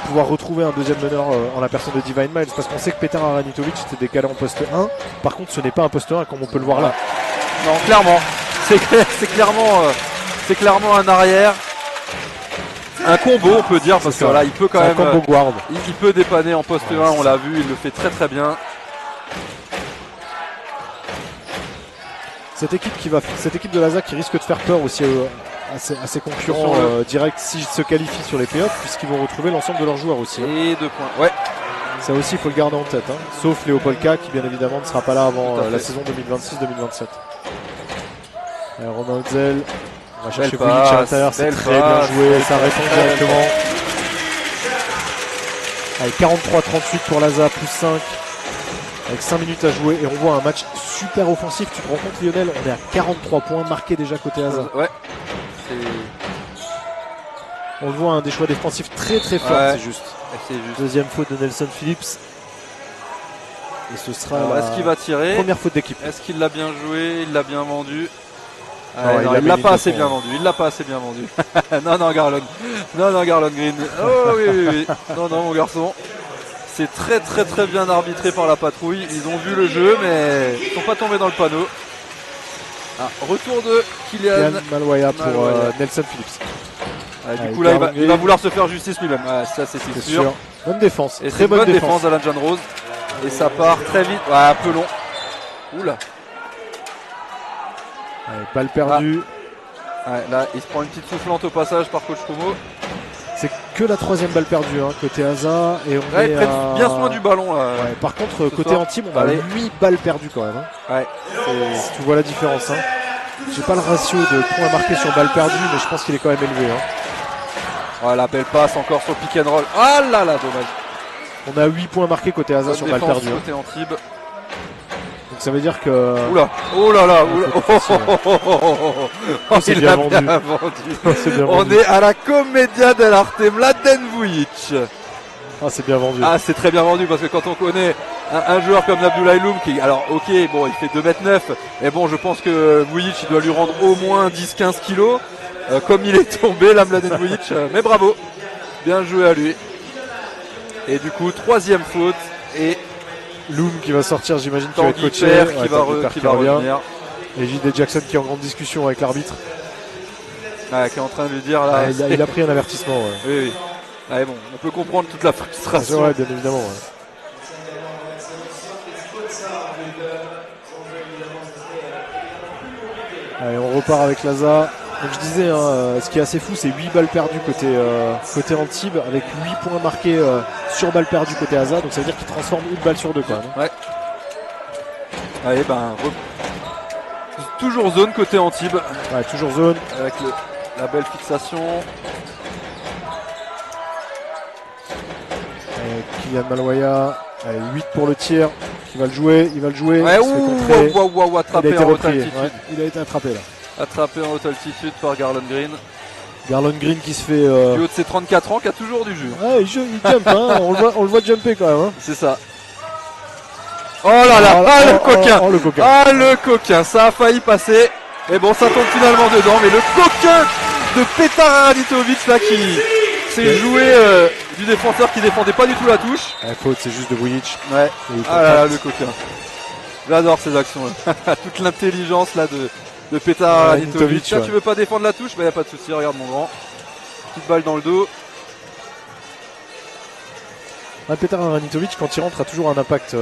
pouvoir retrouver un deuxième meneur en la personne de Divine Miles. Parce qu'on sait que Petar Aranitovic était décalé en poste 1. Par contre, ce n'est pas un poste 1 comme on peut le voir là. Non, clairement. C'est clairement un arrière. Un combo, on peut dire, parce que voilà, il peut quand même. Combo guard. Il peut dépanner en poste 1, on l'a vu, il le fait très très bien. Cette équipe de l'ASA qui risque de faire peur aussi à ses concurrents directs s'ils se qualifient sur les playoffs, puisqu'ils vont retrouver l'ensemble de leurs joueurs aussi. Et 2 points, ouais. Ça aussi, il faut le garder en tête. Sauf Léopoldka qui, bien évidemment, ne sera pas là avant la saison 2026-2027. Romain Hutzel va chercher Vujic à l'intérieur, c'est très bien joué, ça répond directement. Allez, 43-38 pour l'ASA, plus 5. Avec 5 minutes à jouer et on voit un match super offensif. Tu te rends compte, Lionel, on est à 43 points marqués déjà côté Asa. Ouais. On le voit, des choix défensifs très très forts, ouais. C'est juste. Deuxième faute de Nelson Phillips. Et ce sera est-ce qu'il va tirer? Première faute d'équipe. Est-ce qu'il l'a bien joué? Il l'a bien vendu? Il l'a pas assez bien vendu. Il l'a pas assez bien vendu. non, Garland. Non, Garland Green. Oh oui. Non, mon garçon. C'est très très très bien arbitré par la patrouille. Ils ont vu le jeu, mais ils sont pas tombés dans le panneau. Retour de Kylian Malwaya pour Nelson Phillips. Du coup là, il va vouloir se faire justice lui-même. Ça c'est sûr. Bonne défense. Et très bonne défense d'Alan John Rose. Et ça part très vite. Un peu long. Oula. Balle perdue. Là, il se prend une petite soufflante au passage par coach Kumo. C'est que la troisième balle perdue côté Asa. Et on ils prennent bien soin du ballon. Là, par contre, côté Antibes, on a 8 balles perdues quand même. Tu vois la différence. J'ai pas le ratio de points marqués sur balles perdues, mais je pense qu'il est quand même élevé. La belle passe encore sur pick and roll. Ah là, dommage. On a 8 points marqués côté Asa sur balles perdues. Côté Antibes. Donc ça veut dire que... Oula. Oh là là. C'est bien vendu. On est à la Commedia dell'Arte Mladen Vujic. Ah, c'est bien vendu. Ah, c'est très bien vendu parce que quand on connaît un joueur comme Abdoulaye Loum qui, alors ok, bon, il fait 2m9, mais bon, je pense que Vujic il doit lui rendre au moins 10-15 kilos. Comme il est tombé, là, Mladen Vujic, mais bravo, bien joué à lui. Et du coup, 3e faute et Loum qui va sortir, j'imagine qu'il va être Tanguy coaché. Père Ouais, qui va revenir. Et J.D. Jackson qui est en grande discussion avec l'arbitre. Ouais, qui est en train de lui dire là. Il a pris un avertissement. Ouais. Oui, oui. Ouais, bon, on peut comprendre toute la frustration. Ouais, bien évidemment. Ouais. Allez, on repart avec Laza. Donc je disais, hein, ce qui est assez fou, c'est 8 balles perdues côté Antibes, avec 8 points marqués sur balles perdues côté Aza. Donc ça veut dire qu'il transforme une balle sur deux quand même. Ouais. Allez, toujours zone côté Antibes. Ouais, toujours zone. Avec la belle fixation. Kylian Maloya, allez, 8 pour le tir. Il va le jouer. Ouais, attrapé en haute altitude. Ouais, il a été attrapé là. Attrapé en haute altitude par Garland Green. Garland Green qui se fait. Du haut de ses 34 ans, qui a toujours du jus. Ouais, il jump, hein. on le voit jumper quand même. Hein. C'est ça. Oh là là, le coquin. Le coquin. Ah, le coquin, ça a failli passer. Mais bon, ça tombe finalement dedans. Mais le coquin de Petar Aranitovic là qui s'est joué du défenseur qui défendait pas du tout la touche. La faute, c'est juste de Vujic. Ouais. Ah là là, le coquin. J'adore ces actions là. Toute l'intelligence là de Petar Aranitovic. Là, tu veux pas défendre la touche, bah y a pas de souci. Regarde mon grand. Petite balle dans le dos. Petar Aranitovic, quand il rentre, a toujours un impact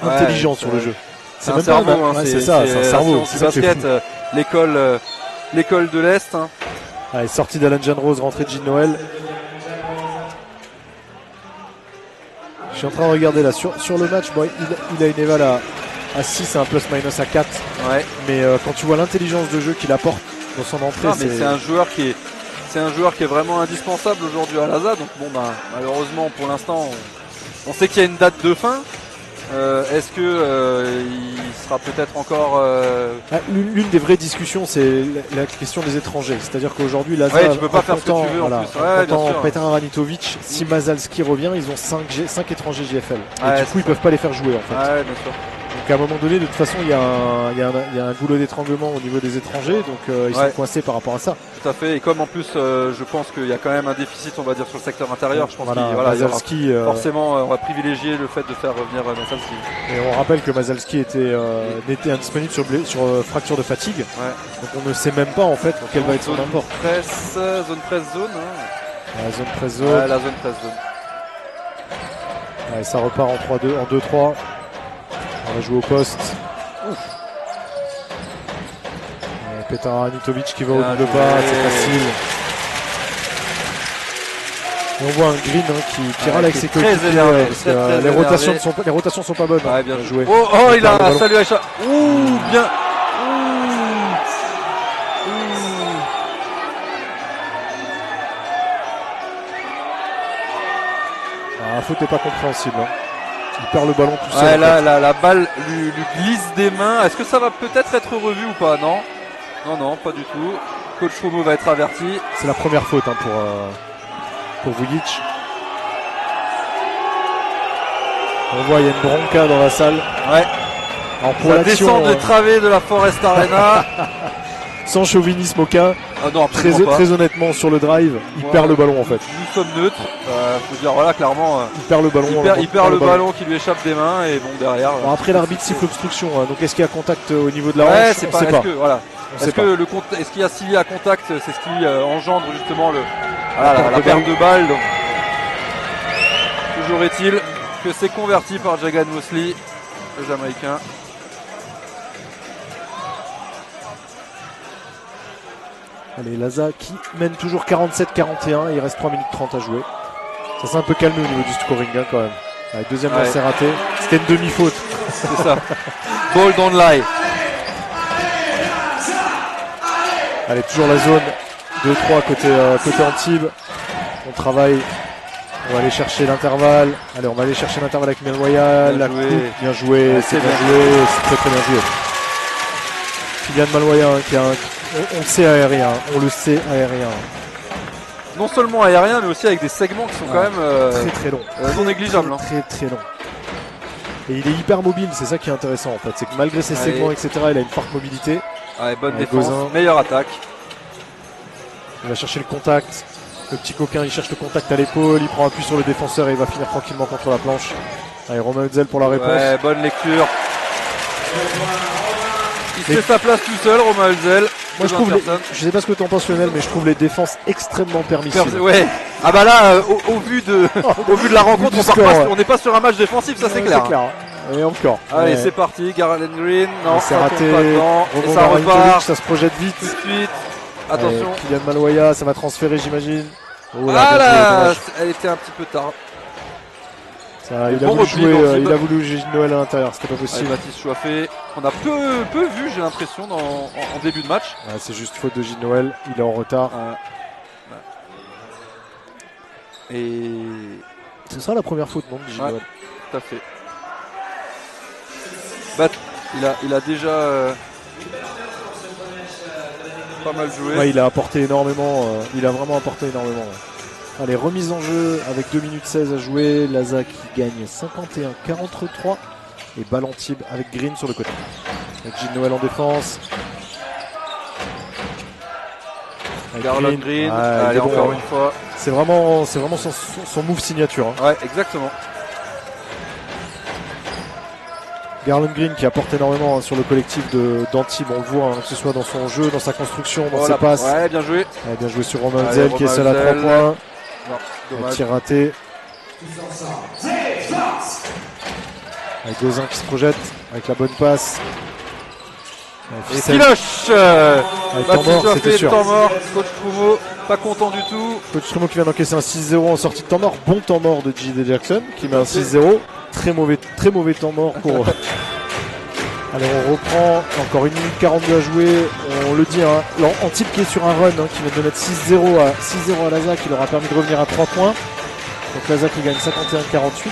intelligent sur le jeu. C'est un cerveau, c'est ça, c'est un cerveau. C'est basket, l'école de l'Est. Hein. Allez, sortie d'Alan Jean Rose, rentrée de Gilles Noël. Je suis en train de regarder là sur le match. Bon, il a une éval à 6, un plus-minus à 4. Ouais. Mais quand tu vois l'intelligence de jeu qu'il apporte dans son entrée, c'est un joueur qui est vraiment indispensable aujourd'hui à l'ASA. Donc bon, malheureusement pour l'instant, on sait qu'il y a une date de fin. Est-ce que il sera peut-être encore l'une des vraies discussions, c'est la question des étrangers. C'est-à-dire qu'aujourd'hui, l'ASA, ouais, tu peux pas faire ce que tu veux en plus. Ouais, bien sûr. Petar Aranitovic, si Mazalski revient, ils ont 5 étrangers JFL. Et du coup, ils peuvent pas les faire jouer en fait. Ouais, bien sûr. Donc à un moment donné, de toute façon, il y a un goulot d'étranglement au niveau des étrangers, donc ils sont coincés par rapport à ça. Tout à fait. Et comme en plus, je pense qu'il y a quand même un déficit, on va dire, sur le secteur intérieur. Je pense Mazalski, forcément, on va privilégier le fait de faire revenir Mazalski. Et on rappelle que Mazalski n'était indisponible sur fracture de fatigue. Ouais. Donc on ne sait même pas en fait quel va être son apport. Zone presse-zone. Hein. La zone presse-zone. Ouais, la zone presse-zone. Ouais, ça repart en 3-2, en 2-3. On va jouer au poste. Petar Aranitovic qui va au double bas, c'est facile. Et on voit un Green qui râle avec ses coéquipiers. Les rotations sont pas bonnes. Ouais, bien joué. Oh, il a salué Aïcha. Ouh, bien. La faute n'est pas compréhensible. Hein. Il perd le ballon tout seul. Ouais, la balle lui glisse des mains. Est-ce que ça va peut-être être revu ou pas? Non. Non, pas du tout. Coach Romo va être averti. C'est la première faute hein, pour Vujic. On voit, il y a une bronca dans la salle. Ouais. Alors pour la descente de travée de la Forest Arena. Sans chauvinisme aucun. Ah non, très honnêtement, sur le drive, il perd le ballon en fait. Nous sommes neutres. Faut dire, voilà, clairement. Il perd le ballon. Il perd le ballon qui lui échappe des mains et bon, derrière. Bon, après, l'arbitre siffle obstruction. Hein, donc est-ce qu'il y a contact au niveau de la hanche? C'est pas. Est-ce qu'il y a s'il y a contact, c'est ce qui engendre justement la perte de balle. Donc. Toujours est-il que c'est converti par Jagan Mosley, le Jamaïcain. Allez, Laza qui mène toujours 47-41. Il reste 3 minutes 30 à jouer. Ça s'est un peu calmé au niveau du scoring hein, quand même. Allez, deuxième lancer raté. C'était une demi-faute. C'est ça. Ball don't lie. Allez, toujours la zone 2-3 côté Antibes. On travaille. On va aller chercher l'intervalle. Allez, on va aller chercher l'intervalle avec Maloya. La coupe, bien joué. Ouais, c'est bien joué. C'est très bien joué. Kylian Maloya hein, qui a on le sait aérien. non seulement aérien, mais aussi avec des segments qui sont quand même très très longs. Non négligeables. Très très long. Et il est hyper mobile, c'est ça qui est intéressant en fait. C'est que malgré ses segments, etc., il a une forte mobilité. Ouais, bonne défense, meilleure attaque. Il va chercher le contact. Le petit coquin, il cherche le contact à l'épaule. Il prend appui sur le défenseur et il va finir tranquillement contre la planche. Allez, Romain Hutzel pour la réponse. Ouais, bonne lecture. Il fait sa place tout seul, Romain Hutzel. Moi je trouve, je sais pas ce que tu en penses Lionel, mais je trouve les défenses extrêmement permissives. Ouais. Ah bah là, au vu de la rencontre, on n'est pas sur un match défensif, ça c'est clair. C'est clair. Et encore. Allez, c'est parti, Garland Green. Non, c'est raté. Et ça repart. Ça se projette vite. Tout de suite. Attention. Kylian Maloya, ça va transférer, j'imagine. Oh là, elle était un petit peu tard. Ça, il a voulu jouer Gilles Noël à l'intérieur, c'était pas possible. Allez, Baptiste Chouafé, on a peu vu, j'ai l'impression, en début de match. Ouais, c'est juste faute de Gilles Noël, il est en retard. Et ce sera la première faute, non, de Gilles Noël. Tout à fait. Il a déjà pas mal joué. Ouais, il a apporté énormément, il a vraiment apporté énormément. Ouais. Allez, remise en jeu avec 2 minutes 16 à jouer. Laza qui gagne 51-43 et Ballantib avec Green sur le côté. Avec Gilles Noël en défense. Garland Green, allez, encore une fois. C'est vraiment son move signature. Hein. Ouais, exactement. Garland Green qui apporte énormément sur le collectif d'Antibes, on le voit, hein, que ce soit dans son jeu, dans sa construction, dans ses passes. Ouais, bien joué. Ouais, bien joué sur Romain Hutzel qui est seul à 3 points. Un tir raté. Avec Gauzin qui se projette, avec la bonne passe. Et Filoche temps mort, c'était sûr. Temps mort, Coach Trumeau, pas content du tout. Coach Trumeau qui vient d'encaisser un 6-0 en sortie de temps mort. Bon temps mort de J.D. Jackson qui met un 6-0. Très mauvais temps mort pour... Allez, on reprend. Encore 1 minute 42 à jouer. On le dit, hein, Antibes qui est sur un run, hein, qui vient de mettre 6-0 à Laza, qui leur a permis de revenir à 3 points. Donc Laza qui gagne 51-48.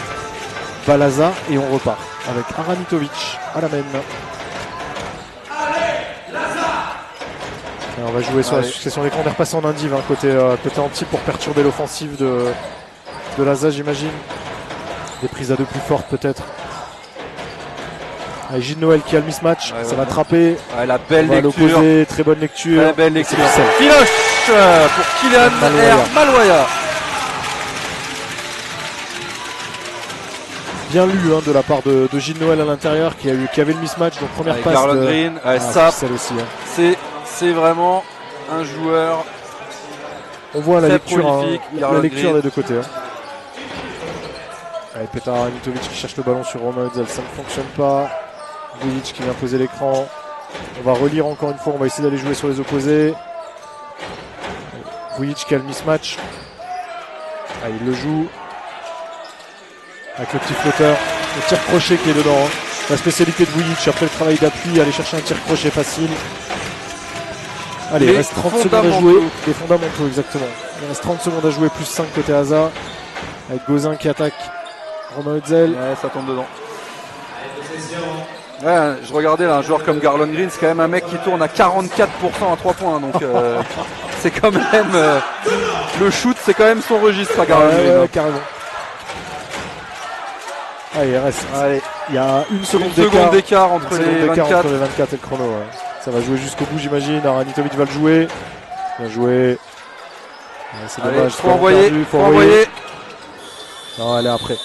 Balaza et on repart avec Aranitovic à la main. Et on va jouer sur la succession d'écran. On est repassé en indiv, hein, côté Antibes pour perturber l'offensive de Laza, j'imagine. Des prises à 2 plus fortes peut-être. Allez, Gilles Noël qui a le mismatch, ça va attraper. La belle lecture. Très bonne lecture. Très belle lecture. Filoche pour Kylian Maloya. Bien lu, hein, de la part de Gilles Noël à l'intérieur qui avait le mismatch. Donc première passe. Garland Green, ça, celle aussi. Hein. C'est vraiment un joueur. On voit la lecture, prolifique, la lecture des deux côtés. Hein. Allez, Petar Aranitovic qui cherche le ballon sur Romain Hutzel, ça ne fonctionne pas. Vujic qui vient poser l'écran. On va relire encore une fois, on va essayer d'aller jouer sur les opposés. Vujic qui a le mismatch. Ah, il le joue. Avec le petit flotteur. Le tir crochet qui est dedans. Hein. La spécialité de Vujic après le travail d'appui, aller chercher un tir crochet facile. Allez, il reste 30 secondes à jouer. Les fondamentaux, exactement. Il reste 30 secondes à jouer, plus 5 côté Asa. Avec Gauzin qui attaque Romain Hutzel. Ouais, ça tombe dedans. Ouais, je regardais là, un joueur comme Garland Green, c'est quand même un mec qui tourne à 44% à 3 points. Donc c'est quand même le shoot, c'est quand même son registre à Garland Green. Ouais, carrément. Allez, il reste. Allez. Il y a une seconde d'écart entre les 24 et le chrono. Ouais. Ça va jouer jusqu'au bout, j'imagine. Aranitovic va le jouer. Bien joué. Ouais, c'est dommage. Faut envoyer. Non, elle est après.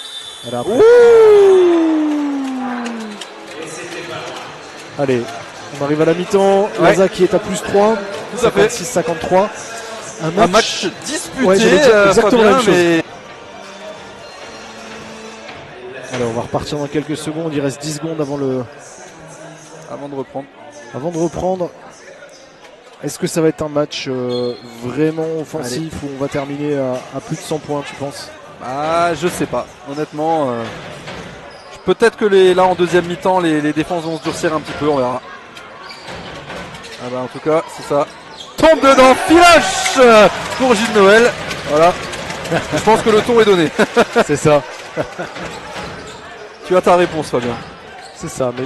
Allez, on arrive à la mi-temps. Laza qui est à plus 3. 56-53. Un match disputé. Ouais, exactement la même chose. Allez, on va repartir dans quelques secondes. Il reste 10 secondes avant de reprendre. Est-ce que ça va être un match vraiment offensif où on va terminer à plus de 100 points, tu penses? Je sais pas. Honnêtement, peut-être que là en deuxième mi-temps, les défenses vont se durcir un petit peu, on verra. En tout cas, c'est ça. Tombe dedans, Filoche pour Gilles Noël. Voilà. Je pense que le ton est donné. C'est ça. Tu as ta réponse, Fabien. C'est ça, mais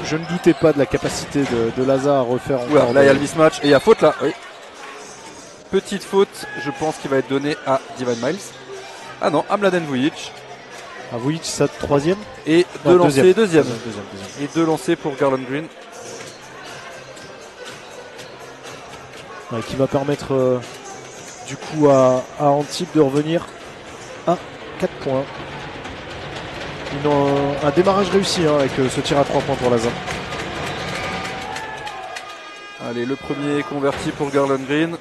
je ne doutais pas de la capacité de Laza à refaire encore. Là, il y a le mismatch et il y a faute là. Oui. petite faute, je pense, qui va être donnée à Divine Miles. Ah non, à Mladen Vujic. À Vujic, ça troisième. Et Non, deux lancers, deuxième. Deuxième. Et 2 lancers pour Garland Green. Ouais, qui va permettre du coup à Antibes de revenir à 4 points. Un démarrage réussi hein, avec ce tir à 3 points pour Laza. Allez, le premier converti pour Garland Green.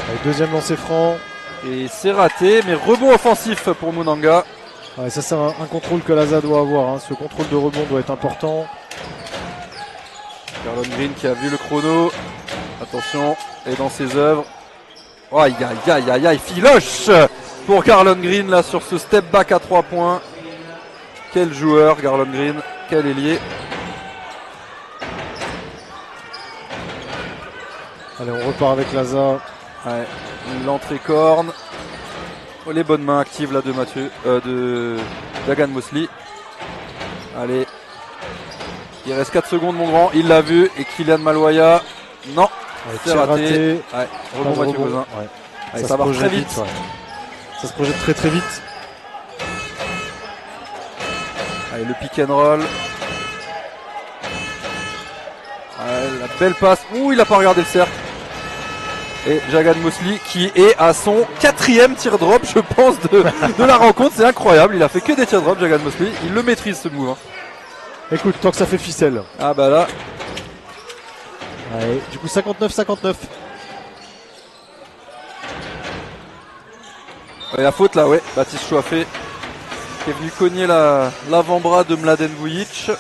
Allez, deuxième lancé franc. Et c'est raté, mais rebond offensif pour Munanga. Ouais, ça c'est un contrôle que Laza doit avoir. Hein. Ce contrôle de rebond doit être important. Garland Green qui a vu le chrono. Attention, et dans ses œuvres. Aïe aïe aïe aïe aïe, filoche pour Garland Green là sur ce step back à 3 points. Quel joueur Garland Green, quel ailier. Allez, on repart avec Laza. Ouais, l'entrée corne. Oh, les bonnes mains actives là de de Jagan Mosley. Allez. Il reste 4 secondes mon grand, il l'a vu. Et Kylian Malwaya. Non, Ouais, c'est tir raté. Ouais, rebond Mathieu rebond. Gauzin. Ouais. Allez, ça va très vite. Ouais. Ça se projette très très vite. Allez, le pick and roll. Allez, la belle passe. Ouh, il n'a pas regardé le cercle. Et Jagan Mosley qui est à son 4e tir drop, je pense, de la rencontre. C'est incroyable. Il a fait que des tirs drop, Jagan Mosley. Il le maîtrise ce move. Hein. Écoute, tant que ça fait ficelle. Ah bah là. Allez, du coup 59-59. Ouais, la faute là, ouais. Baptiste Chouafé qui est venu cogner l'avant-bras de Mladen Vujic.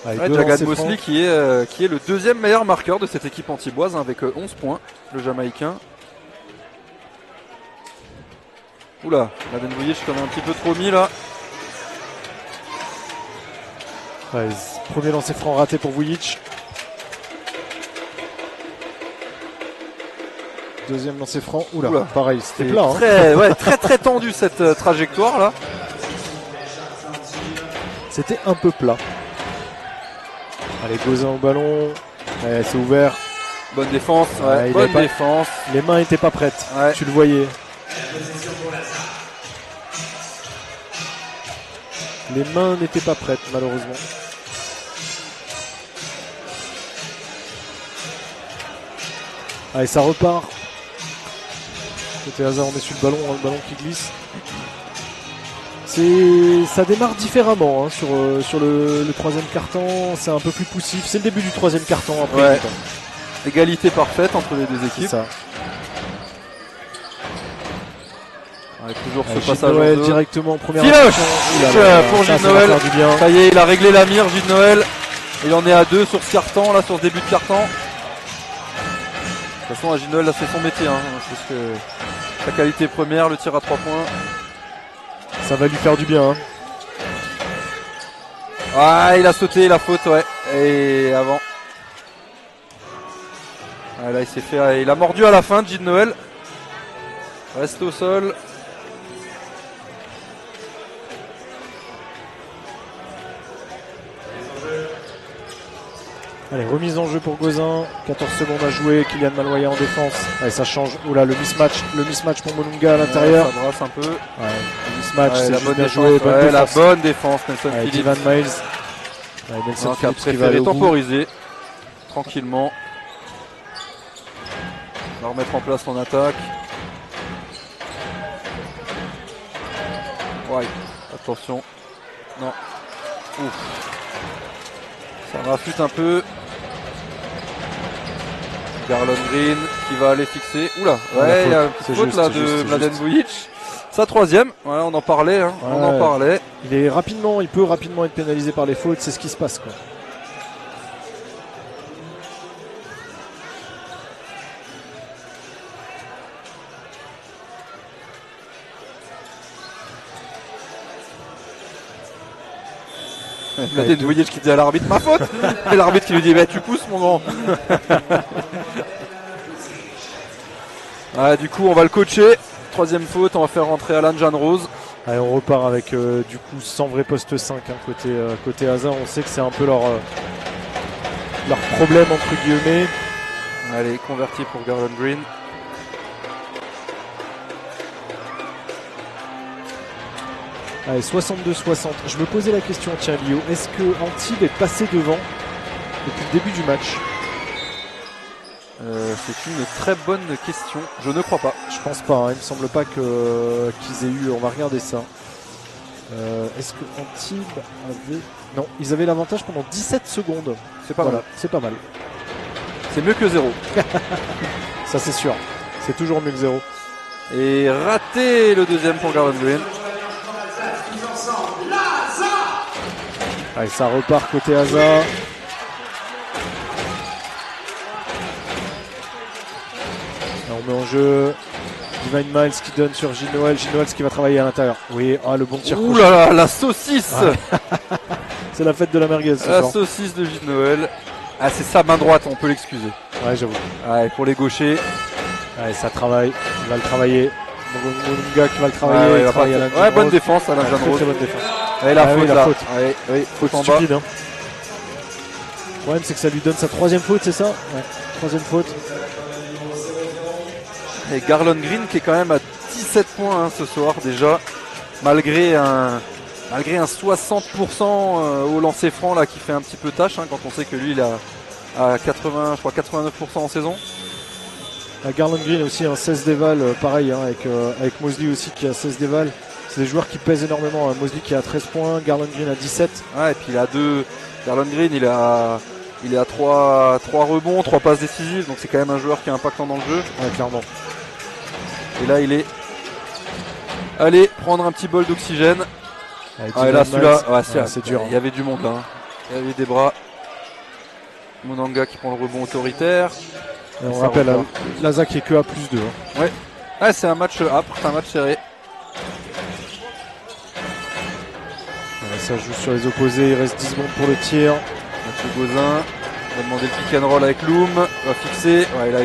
Allez, Ouais, Jagan Mosley qui est le 2e meilleur marqueur de cette équipe antiboise hein, avec 11 points, le Jamaïcain. Oula, Mladen Vujic qu'on a un petit peu trop mis là. Ouais, premier lancer franc raté pour Vujic. Deuxième lancer franc. Oula. Pareil, c'était plat. Hein. Très tendu cette trajectoire là. C'était un peu plat. Allez, Gauzin au ballon. Ouais, c'est ouvert. Bonne défense. Ouais, bonne défense. Les mains n'étaient pas prêtes. Ouais. Tu le voyais. Les mains n'étaient pas prêtes, malheureusement. Allez, ça repart. Côté hasard, on est sur le ballon qui glisse. Ça démarre différemment hein, sur le troisième carton. C'est un peu plus poussif. C'est le début du troisième carton après. Ouais. Égalité parfaite entre les deux équipes. Ça. Ouais, toujours ce Gilles passage Noël en deux. directement première Filoche pour ça, Gilles Noël. va faire du bien. Ça y est, il a réglé la mire, Gilles Noël. Il en est à 2 sur ce carton, là, sur ce début de carton. De toute façon, à Gilles Noël, là, c'est son métier. Hein, parce que sa qualité première, le tir à 3 points. Ça va lui faire du bien. Hein. Ah, il a sauté la faute, ouais. Et avant. Ah, là, il s'est fait. Il a mordu à la fin, Gilles Noël. Reste au sol. Allez, remise en jeu pour Gauzin. 14 secondes à jouer. Kylian Malwaya en défense. Allez, ça change. Oula, le mismatch pour Monunga à l'intérieur. Ouais, ça brasse un peu. Ouais, le mismatch, Ouais, c'est la juste bonne bien défense. joué. Bonne La défense. bonne défense, Nelson Ouais, Phillips. Divan Miles. Ouais, Nelson Qui a Phillips qui va aller préféré au bout. temporiser tranquillement. On va remettre en place son attaque. Ouais, attention. Non. Ouf. Ça rafute un peu. Garland Green qui va aller fixer. Oula, ouais, il y a une petite faute là de Mladen Vujic. Sa troisième, ouais, on en parlait, hein, Ouais. on en parlait. Il peut rapidement être pénalisé par les fautes, c'est ce qui se passe quoi. Mladen Dvojic qui dit à l'arbitre ma faute. Et l'arbitre qui lui dit bah, tu pousses mon grand. Du coup on va le coacher. Troisième faute, on va faire rentrer Alan Jean Rose. Allez, on repart avec du coup sans vrai poste 5 hein, côté Asa. On sait que c'est un peu leur problème entre guillemets. Allez, converti pour Garland Green. Allez, 62-60. Je me posais la question, tiens Lio, est-ce que Antibes est passé devant depuis le début du match? C'est une très bonne question. Je ne crois pas. Je pense pas, hein. Il me semble pas qu'ils aient eu. On va regarder ça. Est-ce que Antibes avait. Non, ils avaient l'avantage pendant 17 secondes. C'est pas mal. C'est pas mal. C'est mieux que 0. Ça c'est sûr. C'est toujours mieux que 0. Et raté le deuxième pour Garland Green. Allez, ça repart côté Asa. On met en jeu Divine Miles qui donne sur Gilles Noël. Gilles Noël qui va travailler à l'intérieur. Oui, le bon tir. Ouh là là, la saucisse. C'est la fête de la merguez ce La soir. saucisse de Gilles Noël. C'est sa main droite, on peut l'excuser. Ouais, j'avoue. Pour les gauchers. Allez, ça travaille. Il va le travailler. Mon gars qui va le travailler. Il travaille à bonne défense, Alain Jean Rose. Très bonne défense. Et la faute là. Faute. Faute en bas. Stupide, hein. Le problème, c'est que ça lui donne sa troisième faute, c'est ça? Ouais, troisième faute. Et Garland Green qui est quand même à 17 points hein, ce soir déjà, malgré un 60% au lancer franc là qui fait un petit peu tâche hein, quand on sait que lui il a à 89% en saison. Garland Green aussi un 16 d'éval, pareil hein, avec Mosley aussi qui a 16 d'éval. C'est des joueurs qui pèsent énormément. Hein. Mosley qui a 13 points, Garland Green a 17. Ouais, et puis il a Garland Green il est à 3 rebonds, 3 passes décisives, donc c'est quand même un joueur qui est impactant dans le jeu. Ouais, clairement. Et là il est allez prendre un petit bol d'oxygène. Et là celui-là, c'est dur. Il y avait du monde là. Hein. Il y avait des bras. Monanga qui prend le rebond autoritaire. Et on rappelle Laza qui est que à plus 2. Hein. Ouais. C'est un match âpre, c'est un match serré. Ça joue sur les opposés, il reste 10 secondes pour le tir. Mathieu Gauzin va demander le pick and roll avec Loom, va fixer. Ouais, là,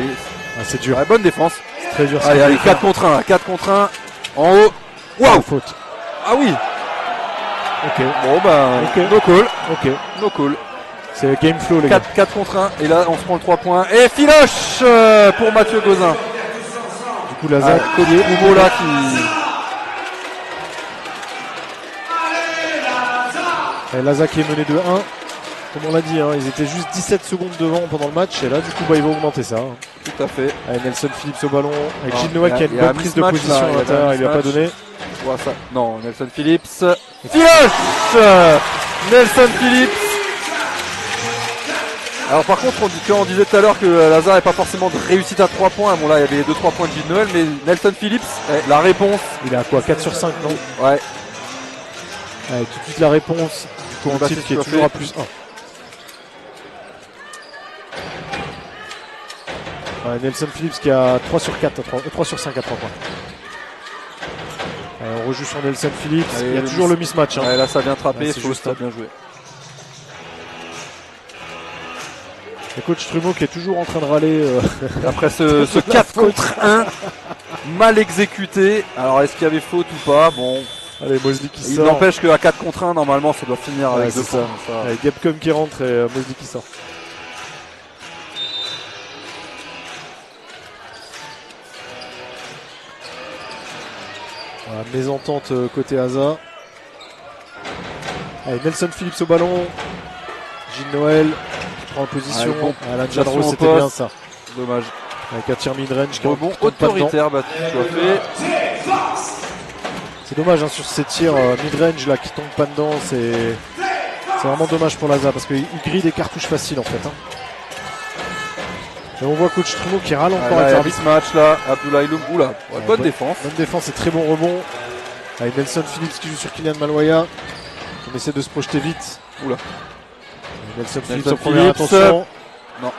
c'est dur. Bonne défense. C'est très dur. Allez, 4 contre 1, 4 contre 1. En haut. Waouh, faute. Ah oui. Ok. Bon no call. Ok. No call. C'est le game flow les gars. 4 contre 1. Et là on se prend le 3 points. Et filoche pour Mathieu Gauzin. Du coup Laza collier Oumo là qui. Et Laza qui est mené de 1. Comme on l'a dit, hein, ils étaient juste 17 secondes devant pendant le match. Et là du coup il va augmenter ça. Hein. Tout à fait. Avec Nelson Phillips au ballon. Avec Gilles Noël qui a une bonne prise de position à l'intérieur. Il lui a pas donné. Ça. Non, Nelson Phillips. Filoche Nelson Phillips. Alors par contre, quand on disait tout à l'heure que Lazare n'est pas forcément de réussite à 3 points, bon là il y avait les 2-3 points de Gilles Noël, mais Nelson Phillips, la réponse. Il est à quoi, 4 sur 5 non? Ouais. Tout de suite la réponse du coup Antibes qui est toujours à plus 1. Nelson Phillips qui a 3 sur 4 3 sur 5 à 3 points. On rejoue sur Nelson Phillips. Allez, il y a toujours le mismatch. Hein. Là ça vient trapper, c'est juste bien joué. Le coach Trumeau qui est toujours en train de râler après ce 4 contre 1 mal exécuté. Alors est-ce qu'il y avait faute ou pas? Bon. Allez, Mosley qui sort. Il n'empêche qu'à 4 contre 1 normalement ça doit finir avec 2 points. Avec Gapcom qui rentre et Mosley qui sort. Voilà, mésentente côté Asa. Allez, Nelson Phillips au ballon. Gilles Noël qui prend en position. Alan Jean Rose, c'était bien ça. Dommage. Avec un tir mid-range qui rebond autoritaire battu. C'est dommage hein, sur ces tirs mid-range là qui tombent pas dedans. C'est vraiment dommage pour l'Asa parce qu'il grille des cartouches faciles en fait. Hein. Et on voit coach Trumeau qui râle encore avec ce match là. Abdoulaye Loum. Oula, bonne défense. Bonne défense et très bon rebond. Avec Nelson Phillips qui joue sur Kylian Maloya. On essaie de se projeter vite. Oula. Nelson Phillips en première attention. Non.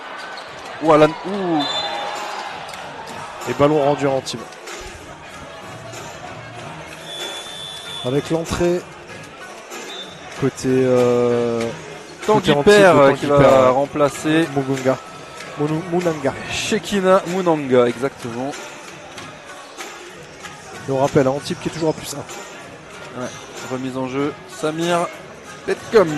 Ouh, Alan. Ouh. Et ballon rendu à Antibes. Avec l'entrée côté Tanguy côté Père antique, qui Tanguy va Père, remplacer Munanga. Shekina Munanga, exactement. Et on rappelle, Antibes qui est toujours à +1. Ouais. Remise en jeu, Samir Betcom.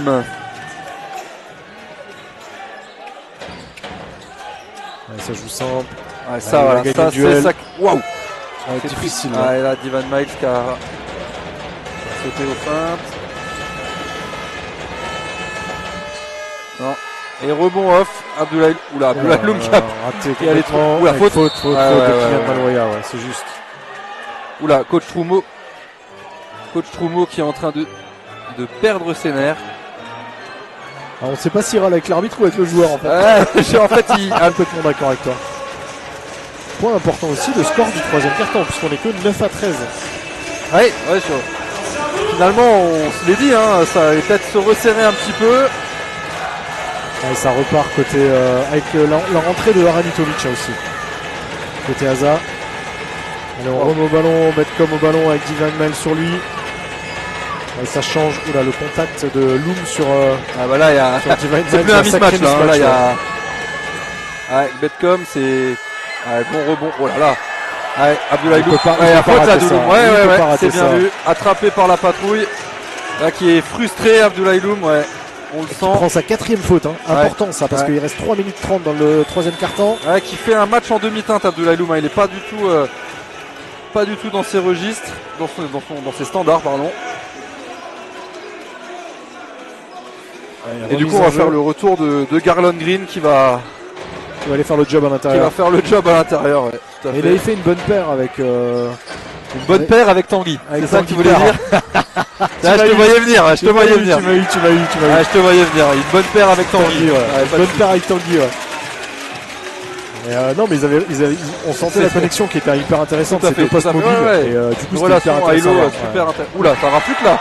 Ouais, ça joue simple. Ouais, ça, voilà, il a gagné ça le duel. c'est ça. Waouh! Ouais, C'est difficile. triste. Ah, et là, Divan Miles qui a sauté au feintes. Non. Et rebond off, Abdoulaye. Oula, Abdoulaye Loum qui a. raté et elle est complètement. Oula, Avec faute. faute Ouais, de ouais, Kylian ouais. Maloya, ouais, c'est juste. Oula, coach Troumeau. Coach Troumeau qui est en train de perdre ses nerfs. Alors, on ne sait pas s'il râle avec l'arbitre ou avec le joueur en fait. En fait, il. Complètement d'accord avec toi. Point important aussi, le score du troisième quart-temps, puisqu'on est que 9-13. Ouais, finalement, on se l'est dit, hein, ça allait peut-être se resserrer un petit peu. Ouais, ça repart côté avec la rentrée de Aranitovic aussi. Côté Asa. Allez, on remet au ballon, Betcom au ballon avec Divan Miles sur lui. Et ça change. Oula, le contact de Loum sur, Ah bah là, il y a. sur Divan Miles. C'est plus un sacré mismatch là, hein, là il y ouais. a. Ouais, Betcom, c'est. Ouais, bon rebond, oh là là. Ouais, Abdoulaye Il Loum. peut pas- Ouais, il la peut pas faute là rater de ça. Loum. Il peut pas Ouais, rater c'est bien ça. vu. Attrapé par la patrouille. Là qui est frustré, Abdoulaye Loum, ouais. On le Qui sent. prend sa 4e faute, hein. Important ça, parce Ouais. qu'il reste 3 minutes 30 dans le troisième quart-temps. Ouais, qui fait un match en demi-teinte, Abdoulaye Loum. Il est pas du tout dans ses registres, dans ses standards, pardon. Et du coup, on va faire le retour de Garland Green qui va Il va aller faire le job à l'intérieur. faire le job à l'intérieur. Ouais, tout à Et il fait. avait fait une bonne paire avec. Une bonne paire avec Tanguy. Avec C'est ça que tu Tanguy voulais Père. dire. Là, je te voyais venir. Je te voyais venir. Tu m'as eu. Ah, je te voyais venir. Une bonne paire avec Tanguy. Tanguy, ouais. Ouais, pas de Bonne soucis. paire avec Tanguy, ouais. Et, non, mais on sentait la C'est- connexion qui était hyper intéressante. Tout à C'était fait, au poste tout à fait, mobile. ouais. Et du coup, Une c'était hyper relation intéressant. Ailo Ouais. super intéressante. Oula, ça rafute là.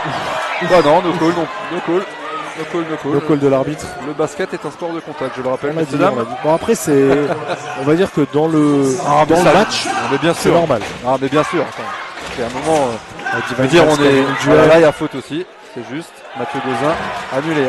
Bah non, no call, no call. No call, no call. Le call de l'arbitre. Le basket est un sport de contact, je le rappelle. On l'a dit, messieurs, on l'a dit. Bon, après, c'est. On va dire que dans le match, mais bien c'est sûr. normal. Ah, mais bien sûr. Attends. C'est un moment. Tu Je veux dire, on est. Voilà, là, il y a faute aussi. C'est juste. Mathieu Gauzin. Annulé.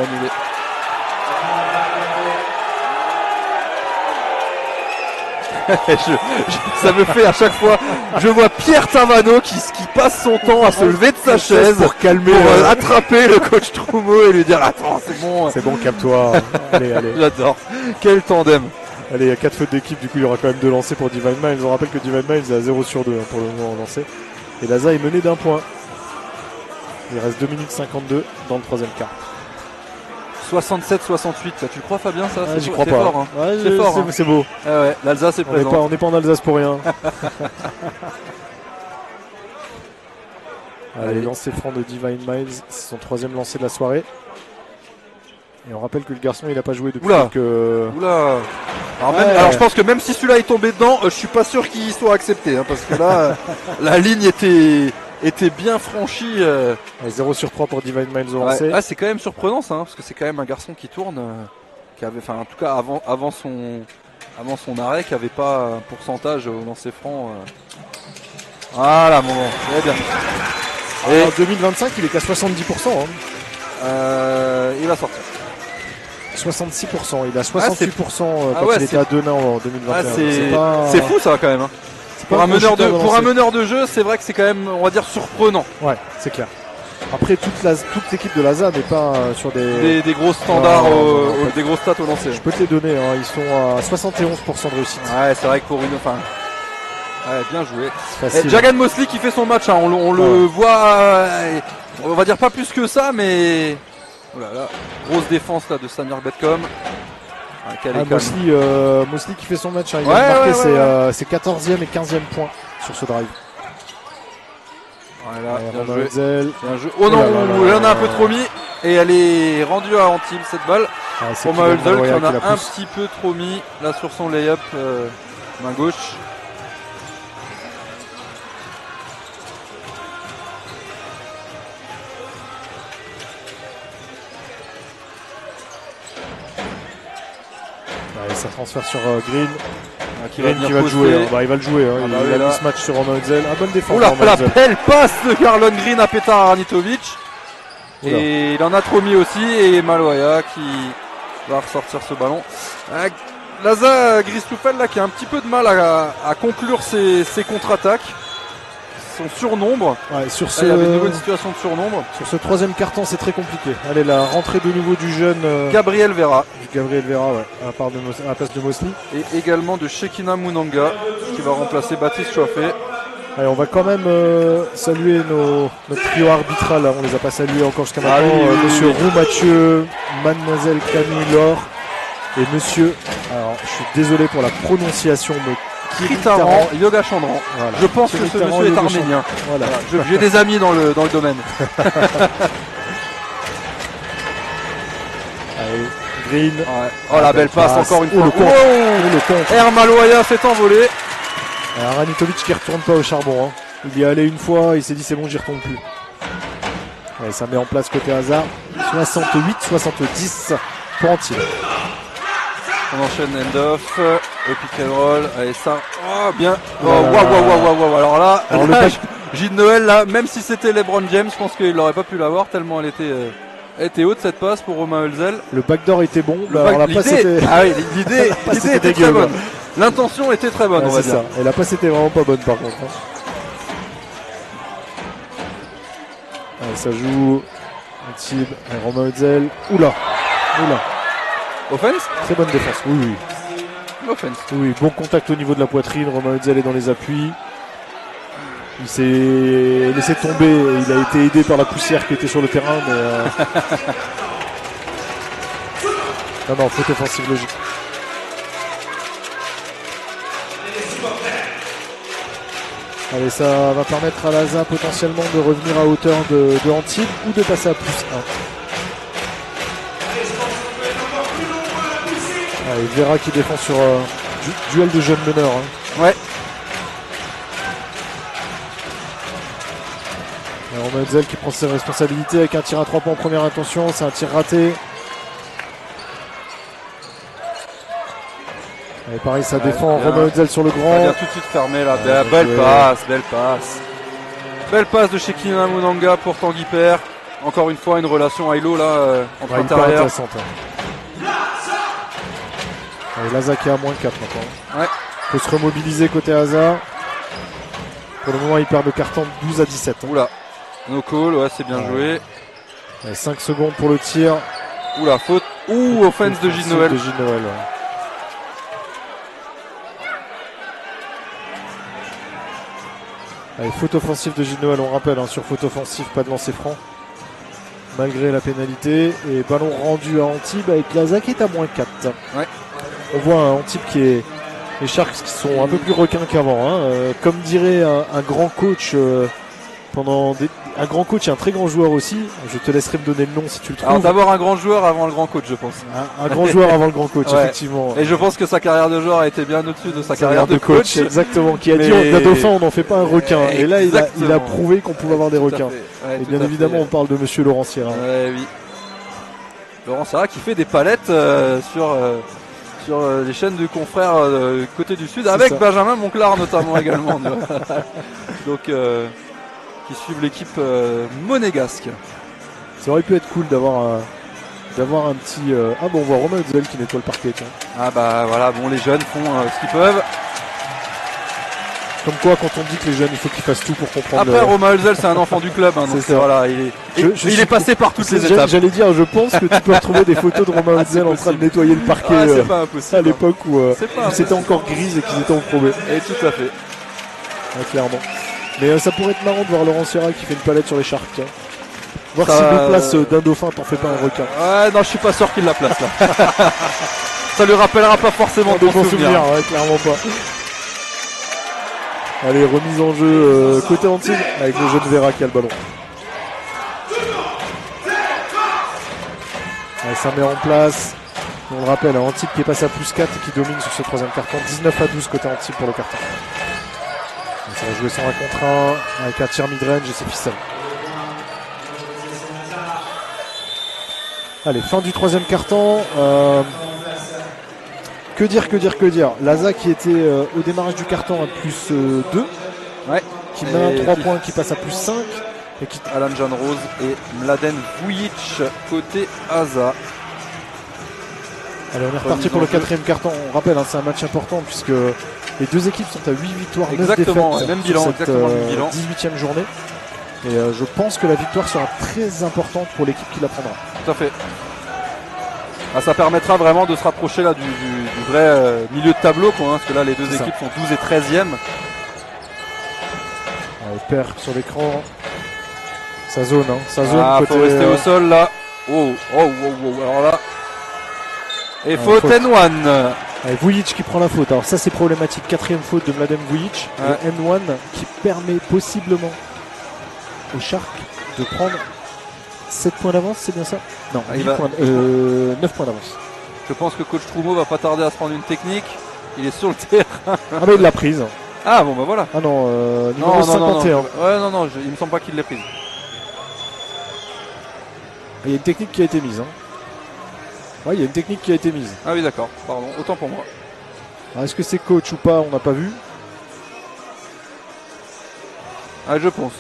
Ça me fait à chaque fois. Je vois Pierre Tavano qui passe son temps à se lever de sa chaise pour calmer, pour attraper le coach Troumeau et lui dire attends, c'est bon. C'est bon, calme-toi. Allez. J'adore. Quel tandem. Allez, il y a 4 fautes d'équipe, du coup il y aura quand même 2 lancers pour Divan Miles. On rappelle que Divan Miles est à 0 sur 2 pour le moment en lancé. Et Laza est mené d'1 point. Il reste 2 minutes 52 dans le troisième quart. 67-68, tu le crois Fabien ça? J'y crois pas. Fort, hein. Ouais, C'est fort, hein. C'est beau. Ah ouais, l'Alsace est présent. On n'est pas en Alsace pour rien. Allez, lancer franc de Divine Miles, c'est son 3e lancer de la soirée. Et on rappelle que le garçon il n'a pas joué depuis quelques... Oula. Alors je pense que même si celui-là est tombé dedans, je suis pas sûr qu'il soit accepté, hein, parce que là, la ligne était bien franchie. 0 sur 3 pour Divine Miles au lancer. Ouais, c'est quand même surprenant ça, hein, parce que c'est quand même un garçon qui tourne, qui avait, enfin en tout cas avant son arrêt, qui avait pas un pourcentage au lancer franc. Voilà, moment, très bien. Et en 2025, il est qu'à 70%. Il va sortir. 66%, il a 68% quand il était à 2 nains en 2021. C'est fou ça quand même. Hein. Pour un meneur de jeu, c'est vrai que c'est quand même, on va dire, surprenant. Ouais, c'est clair. Après, toute l'équipe de Laza n'est pas sur des gros standards, des gros stats au lancer. Je peux te les donner, hein. Ils sont à 71% de réussite. Ouais, c'est vrai que pour une... Enfin, ouais, bien joué. Facile. Jagan Mosley qui fait son match, hein. on le voit, on va dire pas plus que ça, mais... Oh là là, grosse défense là de Samir Betcom. Mosley qui fait son match, hein. Il a marqué ses 14e et 15e points sur ce drive. Voilà, bien joué. Bien joué. Oh non, il en a un peu trop mis et elle est rendue à Antibes cette balle. Romain Hulzel qui en a un petit peu trop mis là sur son lay-up main gauche. Ça transfère sur Green. Qui va le jouer. Hein. Il va le jouer. Hein. Il a mis ce match sur Romain Hulzel. Ah, bonne défense. Oula, la belle passe de Garland Green à Petar Arnitovic. Oula. Et il en a trop mis aussi. Et Maloya qui va ressortir ce ballon. Laza Gristoufel là qui a un petit peu de mal à conclure ses contre-attaques. Son surnombre. Ouais, sur Il y avait de nouveau une situation de surnombre. Sur ce troisième carton, c'est très compliqué. Allez, la rentrée de nouveau du jeune Gabriel Vera. Du Gabriel Vera, ouais, à la place de Mosley. Et également de Shekina Munanga qui va remplacer Baptiste Chouafé. Allez, on va quand même saluer notre trio arbitral. On les a pas salués encore jusqu'à maintenant. oui, Monsieur oui. Roux Mathieu, Mademoiselle Camille Laure et Monsieur. Alors, je suis désolé pour la prononciation, mais Kiritaran Yoga Chandran. Voilà. Je pense que ce Kiritaran monsieur est Yoga arménien. Voilà. Voilà. J'ai des amis dans le domaine. Allez, Green. Ouais. Oh la belle passe encore une fois. Le contre. Le contre. Ermaloya s'est envolé. Alors, Ranitovic qui retourne pas au charbon. Hein. Il y est allé une fois, il s'est dit c'est bon, j'y retourne plus. Allez, ça met en place côté hasard. 68-70 pour Antibes. On enchaîne end-off, et pick and roll, allez ça, oh bien, oh, Voilà. waouh, alors là, Alors, là, le Gilles Noël là, même si c'était LeBron James, je pense qu'il n'aurait pas pu l'avoir tellement elle était haute cette passe pour Romain Hölzel. Le backdoor était bon, alors la passe était... Ah oui, l'idée était dégueu, très bonne, quoi. l'intention était très bonne, Ouais, on va c'est dire. ça. Et la passe était vraiment pas bonne par contre. Hein. Allez, ça joue Antibes, Romain Hölzel. Oula. Offense. Très bonne défense, oui. Offense. Oui, bon contact au niveau de la poitrine. Romain Hölzel est dans les appuis. Il s'est laissé tomber. Il a été aidé par la poussière qui était sur le terrain. Mais non, faute offensive logique. Allez, ça va permettre à Laza potentiellement de revenir à hauteur de Antibes ou de passer à plus 1. Allez, Vera qui défend sur duel de jeunes meneurs. Hein. Ouais. Romain Hölzel qui prend ses responsabilités avec un tir à 3 points en première intention. C'est un tir raté. Et pareil, ça défend bien. Romain Hölzel sur le Ça grand. vient tout de suite fermé là, Ouais, belle ouais. passe. Belle passe de Shekina Munanga pour Tanguy Père. Encore une fois une relation high-low là entre Ouais, hyper intérieurs. intéressante. Hein. Allez, Laza qui est à moins 4 maintenant. Ouais. Faut se remobiliser côté Haza. Pour le moment, il perd le carton 12 à 17. Hein. Oula, no call, ouais, c'est bien Ouais. joué. Allez, 5 secondes pour le tir. Oula, faute. Offense de Gilles Noël. De Gilles Noël, ouais. Allez, faute offensive de Gilles Noël, on rappelle, hein, sur faute offensive, pas de lancer franc. Malgré la pénalité. Et ballon rendu à Antibes avec Laza qui est à moins 4. Ouais. On voit un Antibes qui est... Les Sharks qui sont un peu plus requins qu'avant. Hein. Comme dirait un grand coach un grand coach et un très grand joueur aussi. Je te laisserai me donner le nom si tu le trouves. Alors d'abord un grand joueur avant le grand coach, je pense. Un grand joueur avant le grand coach, Ouais. effectivement. Et je pense que sa carrière de joueur a été bien au-dessus de sa carrière de coach. Exactement. Qui a Mais- dit d'un dauphin, on n'en fait pas un requin. Et là, il a Exactement. prouvé qu'on pouvait avoir des Tout à requins. fait. Ouais, Et tout bien à évidemment, fait. on parle de monsieur Laurent Sierra. Ouais, oui. Laurent Serra qui fait des palettes sur les chaînes de confrères côté du sud, avec ça. Benjamin Monclar notamment également. Donc qui suivent l'équipe monégasque. Ça aurait pu être cool d'avoir un petit... Ah bon, on voit Romain Hölzel qui nettoie le parquet. Tiens. Ah bah voilà, bon les jeunes font ce qu'ils peuvent. Comme quoi, quand on dit que les jeunes, il faut qu'ils fassent tout pour comprendre. Après Romain Hölzel c'est un enfant du club, hein, donc C'est ça. voilà, il Je est passé par toutes les étapes. J'allais dire, je pense que tu peux retrouver des photos de Romain Ah, c'est Hölzel en train de possible. nettoyer le parquet Ah, c'est pas impossible. à l'époque où C'est pas c'était impossible. encore grise et qu'ils étaient en probé. Et tout à fait. Ouais, clairement. Mais ça pourrait être marrant de voir Laurent Sierra qui fait une palette sur les Sharks. Tiens. Voir Ça- si de place d'un dauphin t'en fais pas un requin. Ouais, non, je suis pas sûr qu'il la place là. Ça lui rappellera pas forcément De de bons bons souvenirs. souvenirs, ouais, clairement pas. Allez, remise en jeu côté Antibes avec le jeune Vera qui a le ballon. Allez, ça met en place. On le rappelle, Antibes qui est passé à plus 4 et qui domine sur ce troisième carton. 19 à 12 côté Antibes pour le carton. Et ça va jouer sur un contre 1 avec un tir mid-range et c'est ficelle. Allez, fin du troisième carton. Que dire. Laza qui était au démarrage du carton à plus 2. Ouais. Qui met un 3 qui- points qui passe à plus 5. Alan John Rose et Mladen Vujic côté Asa. Allez, on est reparti pour le 4e quart-temps. On rappelle, c'est un match important puisque les deux équipes sont à 8 victoires, 9 exactement, défaites même bilan, sur cette exactement le même bilan. 18e journée. Et je pense que la victoire sera très importante pour l'équipe qui la prendra. Tout à fait. Ah, ça permettra vraiment de se rapprocher là, du vrai milieu de tableau, quoi, parce que là les deux équipes sont 12 et 13e. Allez, perd sur l'écran. Sa zone, sa zone. Côté, faut rester au sol là. Oh, alors là. Et faute N1. Allez, Vujic qui prend la faute. Alors ça c'est problématique. 4e faute de Mladen Vujic. Et N1 qui permet possiblement au Shark de prendre 7 points d'avance, c'est bien ça? Non, 9 points d'avance. Je pense que coach Troumeau va pas tarder à se prendre une technique. Il est sur le terrain. Ah bah il l'a prise. Ah bon bah voilà. Ah non, numéro 51. Non, il me semble pas qu'il l'ait prise. Il y a une technique qui a été mise. Ouais, il y a une technique qui a été mise. Ah oui d'accord, pardon, autant pour moi. Est-ce que c'est coach ou pas, on n'a pas vu. Ah je pense.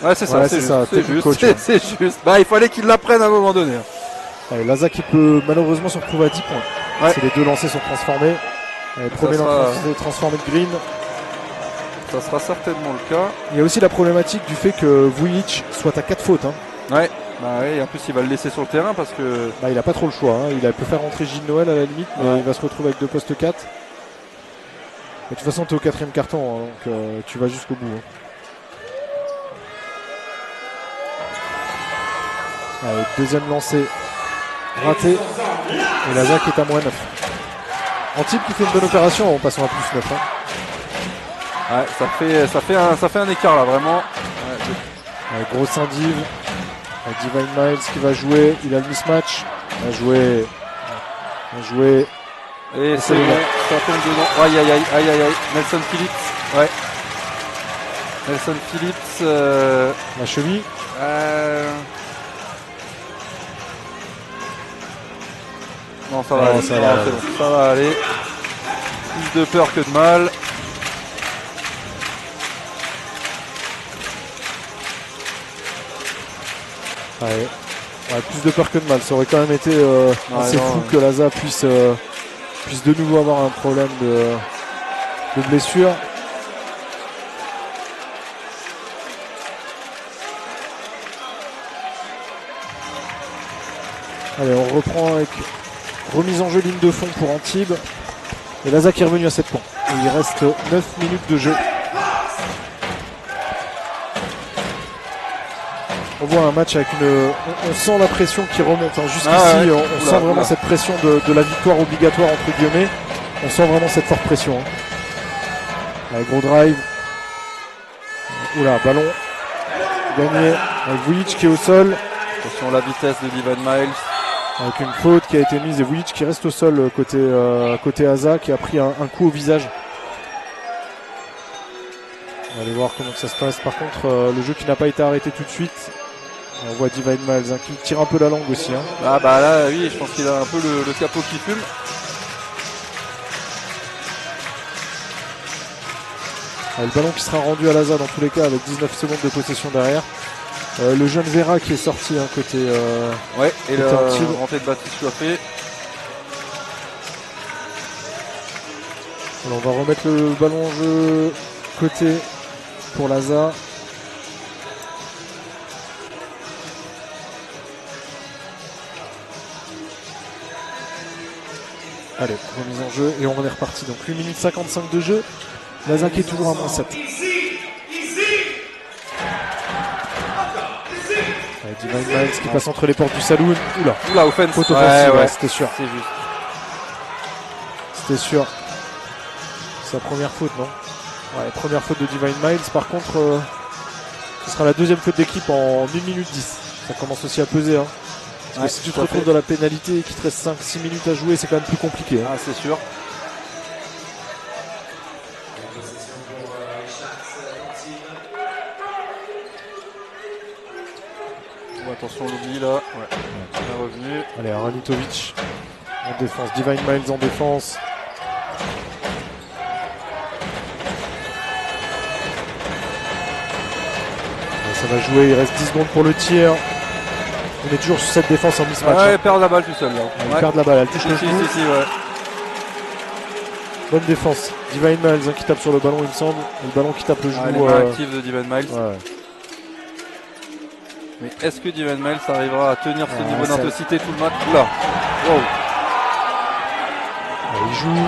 Ouais c'est ça, ouais, c'est juste. C'est juste. Bah il fallait qu'il l'apprenne à un moment donné. Allez, Laza qui peut malheureusement se retrouver à 10 points. Ouais. Si les deux lancers sont transformés. Allez, premier transformé de Green. Ça sera certainement le cas. Il y a aussi la problématique du fait que Vujic soit à 4 fautes. Ouais. Bah oui, en plus il va le laisser sur le terrain parce que... Bah il a pas trop le choix. Il peut faire rentrer Gilles Noël à la limite, mais il va se retrouver avec 2 postes 4. Mais de toute façon tu es au 4e carton, donc tu vas jusqu'au bout. Allez, deuxième lancé raté. Et Laza qui est à moins 9. Antibes qui fait une bonne opération en passant à plus 9. Ouais, ça fait un écart là vraiment. Allez, gros Saint-Div. Divine Miles qui va jouer. Il a le mismatch. Il va jouer. Et c'est bon, ça tombe dedans. Aïe. Nelson Phillips. Ouais. Nelson Phillips. La cheville. Non, ça va aller. Ça va aller. Plus de peur que de mal. Ouais, plus de peur que de mal. Ça aurait quand même été assez fou que Laza puisse de nouveau avoir un problème de blessure. Allez, on reprend avec remise en jeu ligne de fond pour Antibes. Et Laza qui est revenu à 7 points. Et il reste 9 minutes de jeu. On voit un match avec on sent la pression qui remonte. Jusqu'ici, on sent vraiment cette pression de la victoire obligatoire entre guillemets. On sent vraiment cette forte pression. Allez, gros drive. Oula, ballon gagné. Avec Vujic qui est au sol. Attention la vitesse de Divine Miles. Avec une faute qui a été mise et Vujic qui reste au sol côté Asa qui a pris un coup au visage. On va aller voir comment ça se passe. Par contre, le jeu qui n'a pas été arrêté tout de suite. On voit Divine Miles qui tire un peu la langue aussi. Ah bah là oui, je pense qu'il a un peu le capot qui fume. Le ballon qui sera rendu à Laza dans tous les cas avec 19 secondes de possession derrière. Le jeune Vera qui est sorti côté et le rentrée de Baptiste Chouafé. Alors on va remettre le ballon en jeu côté pour Laza. Allez, remise en jeu et on est reparti. Donc 8 minutes 55 de jeu. Laza qui est toujours à moins 7. Allez, Divine Miles qui passe entre les portes du saloon. Oula, offense. Faute offensive, ouais, c'était sûr. C'est juste. C'était sûr. C'est sa première faute, non? Ouais, première faute de Divine Miles. Par contre, ce sera la deuxième faute d'équipe en 1 minute 10. Ça commence aussi à peser. Parce que si tu te retrouves dans la pénalité et qu'il te reste 5-6 minutes à jouer, c'est quand même plus compliqué. Ah, c'est sûr. Attention l'oubli là, il est revenu. Allez, Ranitovic en défense, Divine Miles en défense. Ça va jouer, il reste 10 secondes pour le tir. On est toujours sur cette défense en mismatch. Ouais, perd la balle tout seul là. Il perd la balle, elle touche le genou. Ouais. Bonne défense. Divine Miles qui tape sur le ballon, il me semble. Et le ballon qui tape le genou. Les mains actives de Divine Miles. Ouais. Mais est-ce que Divine Miles arrivera à tenir ce niveau d'intensité tout le match? Oula. Wow. Il joue.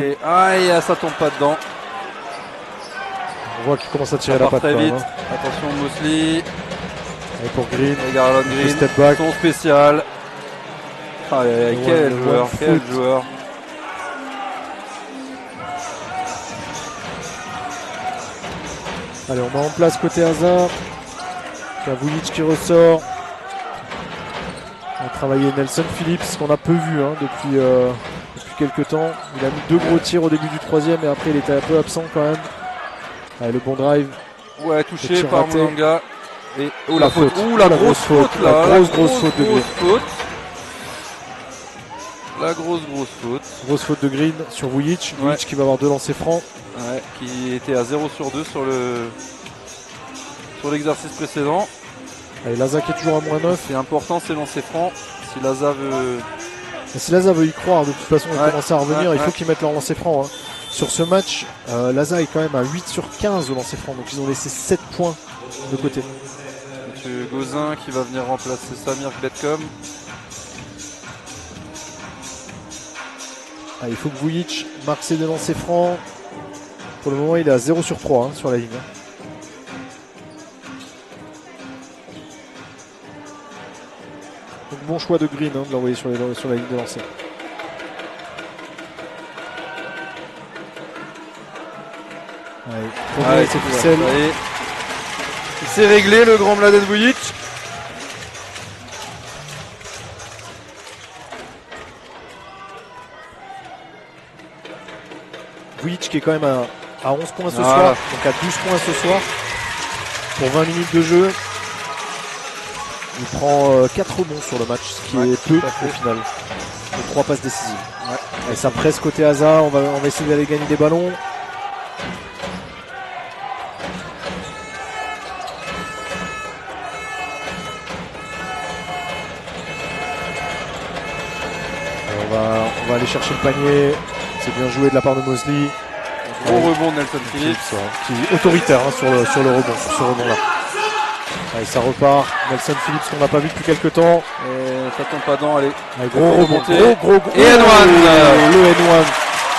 Et aïe, ça tombe pas dedans. On voit qu'il commence à tirer ça la part patte. très vite. Hein. Attention Mosley. Et pour Green. Et Garland Green. Step back. Son spécial. Quel joueur, quel joueur. Allez, on met en place côté hasard. Vujic qui ressort. On a travaillé Nelson Phillips, qu'on a peu vu hein, depuis quelques temps. Il a mis 2 gros tirs au début du 3e et après il était un peu absent quand même. Allez, le bon drive. Ouais, touché par Moulanga. Et la faute. La grosse faute. La grosse faute de Green. La grosse faute. Grosse faute de Green sur Vujic. Vujic qui va avoir 2 lancers francs. Ouais, qui était à 0 sur 2 sur l'exercice précédent. Allez, Laza qui est toujours à -9. C'est important ces lancers francs. Si Laza veut y croire, de toute façon, il commence à revenir. Il faut qu'ils mettent leur lancer franc. Hein. Sur ce match, Laza est quand même à 8 sur 15 au lancer franc. Donc ils ont laissé 7 points de côté. Monsieur Gauzin qui va venir remplacer Samir Gletcom. Il faut que Vujic marque ses 2 lancers francs. Pour le moment, il est à 0 sur 3 hein, sur la ligne. Donc bon choix de Green hein, de l'envoyer sur la ligne de lancer. Allez, c'est ficelle. C'est réglé le grand Mladen Vujic. Vujic qui est quand même à 11 points ce soir, donc à 12 points ce soir pour 20 minutes de jeu. Il prend 4 rebonds sur le match, ce qui est peu au final. Et 3 passes décisives. Et ça presse côté hasard, on va essayer d'aller gagner des ballons. On va aller chercher le panier. C'est bien joué de la part de Mosley. Gros rebond de Nelson Phillips. Qui est autoritaire hein, sur le rebond, sur ce rebond-là. Allez, ça repart. Nelson Phillips qu'on n'a pas vu depuis quelques temps. Et ça tombe pas dedans, allez. Gros rebond. Gros. Et N1. Le N1.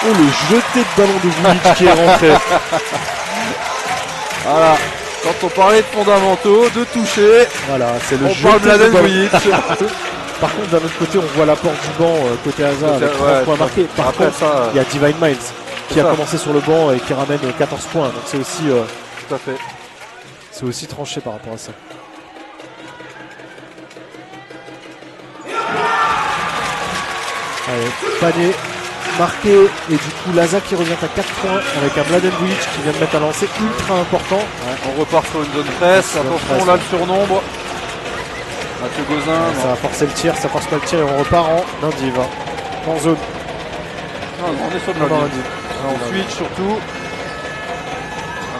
Oh, le jeté de ballon de Vujic qui est rentré. Voilà. Quand on parlait de fondamentaux, de toucher, voilà, c'est le on parle de Mladen Vujic. Par contre, d'un autre côté, on voit l'apport du banc côté hasard avec 30 points marqués. Par contre, il y a Divine Miles qui a commencé sur le banc et qui ramène 14 points. Donc c'est aussi, tout à fait. C'est aussi tranché par rapport à ça. Allez, panier marqué et du coup Laza qui revient à 4 points avec un Mladen Vujic qui vient de mettre un lancer ultra important. On repart sur une zone presse. Attention là le surnombre. Mathieu Gauzin. Ça va forcer le tir, ça force pas le tir et on repart en indiv. En zone. Non, on est sur de l'indiv. On switch surtout.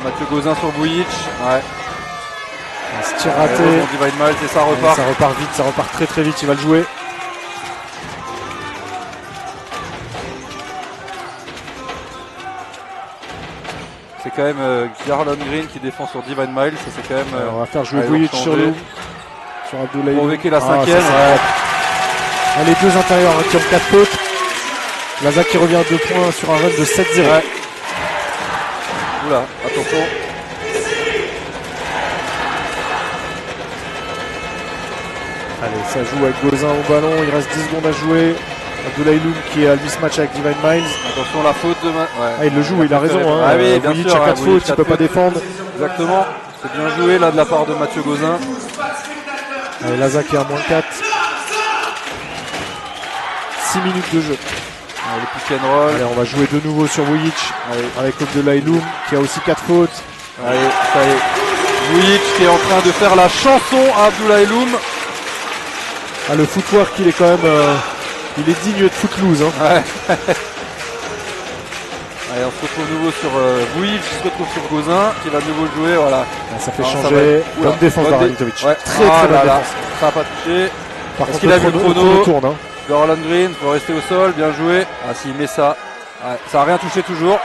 Mathieu Gauzin sur Vujic. Un tir raté. Divine Miles et ça repart. Ça repart vite, ça repart très très vite, il va le jouer. C'est quand même Garland Green qui défend sur Divine Miles. Ça c'est quand même. On va faire jouer Vujic sur le. Sur Abdoulaye. Provoquer la 5e. Les deux intérieurs qui ont 4 fautes. Laza qui revient à 2 points sur un run de 7-0. Oula, attention. Allez, ça joue avec Gauzin au ballon. Il reste 10 secondes à jouer. Abdoulaye Loum qui est à le mismatch avec Divine Miles. Attention la faute de il le joue, il a raison. Hein. Oui, bien Vujic sûr. a 4 fautes, il ne peut pas défendre. Exactement. C'est bien joué là de la part de Mathieu Gauzin. Allez, Laza qui est à -4. 6 minutes de jeu. Allez, le pick and roll. Allez, on va jouer de nouveau sur Vujic avec Abdoulaye Loum qui a aussi 4 fautes. Allez, ça y est. Vujic qui est en train de faire la chanson à Abdoulaye Loum. Le footwork, il est quand même il est digne de Footloose. Hein. Allez, on se retrouve de nouveau sur Bouilly qui se retrouve sur Gauzin qui va de nouveau jouer. Voilà. Ça fait Alors, changer. Oula, Bonne défense bonne d'Aranitovic. Ouais. Très Ah bonne là là, défense. ça n'a pas touché. Par Est-ce contre, qu'il a vu le chrono tourne, hein. Roland Green pour rester au sol, bien joué. Ah, s'il met ça, ouais, ça n'a rien touché toujours.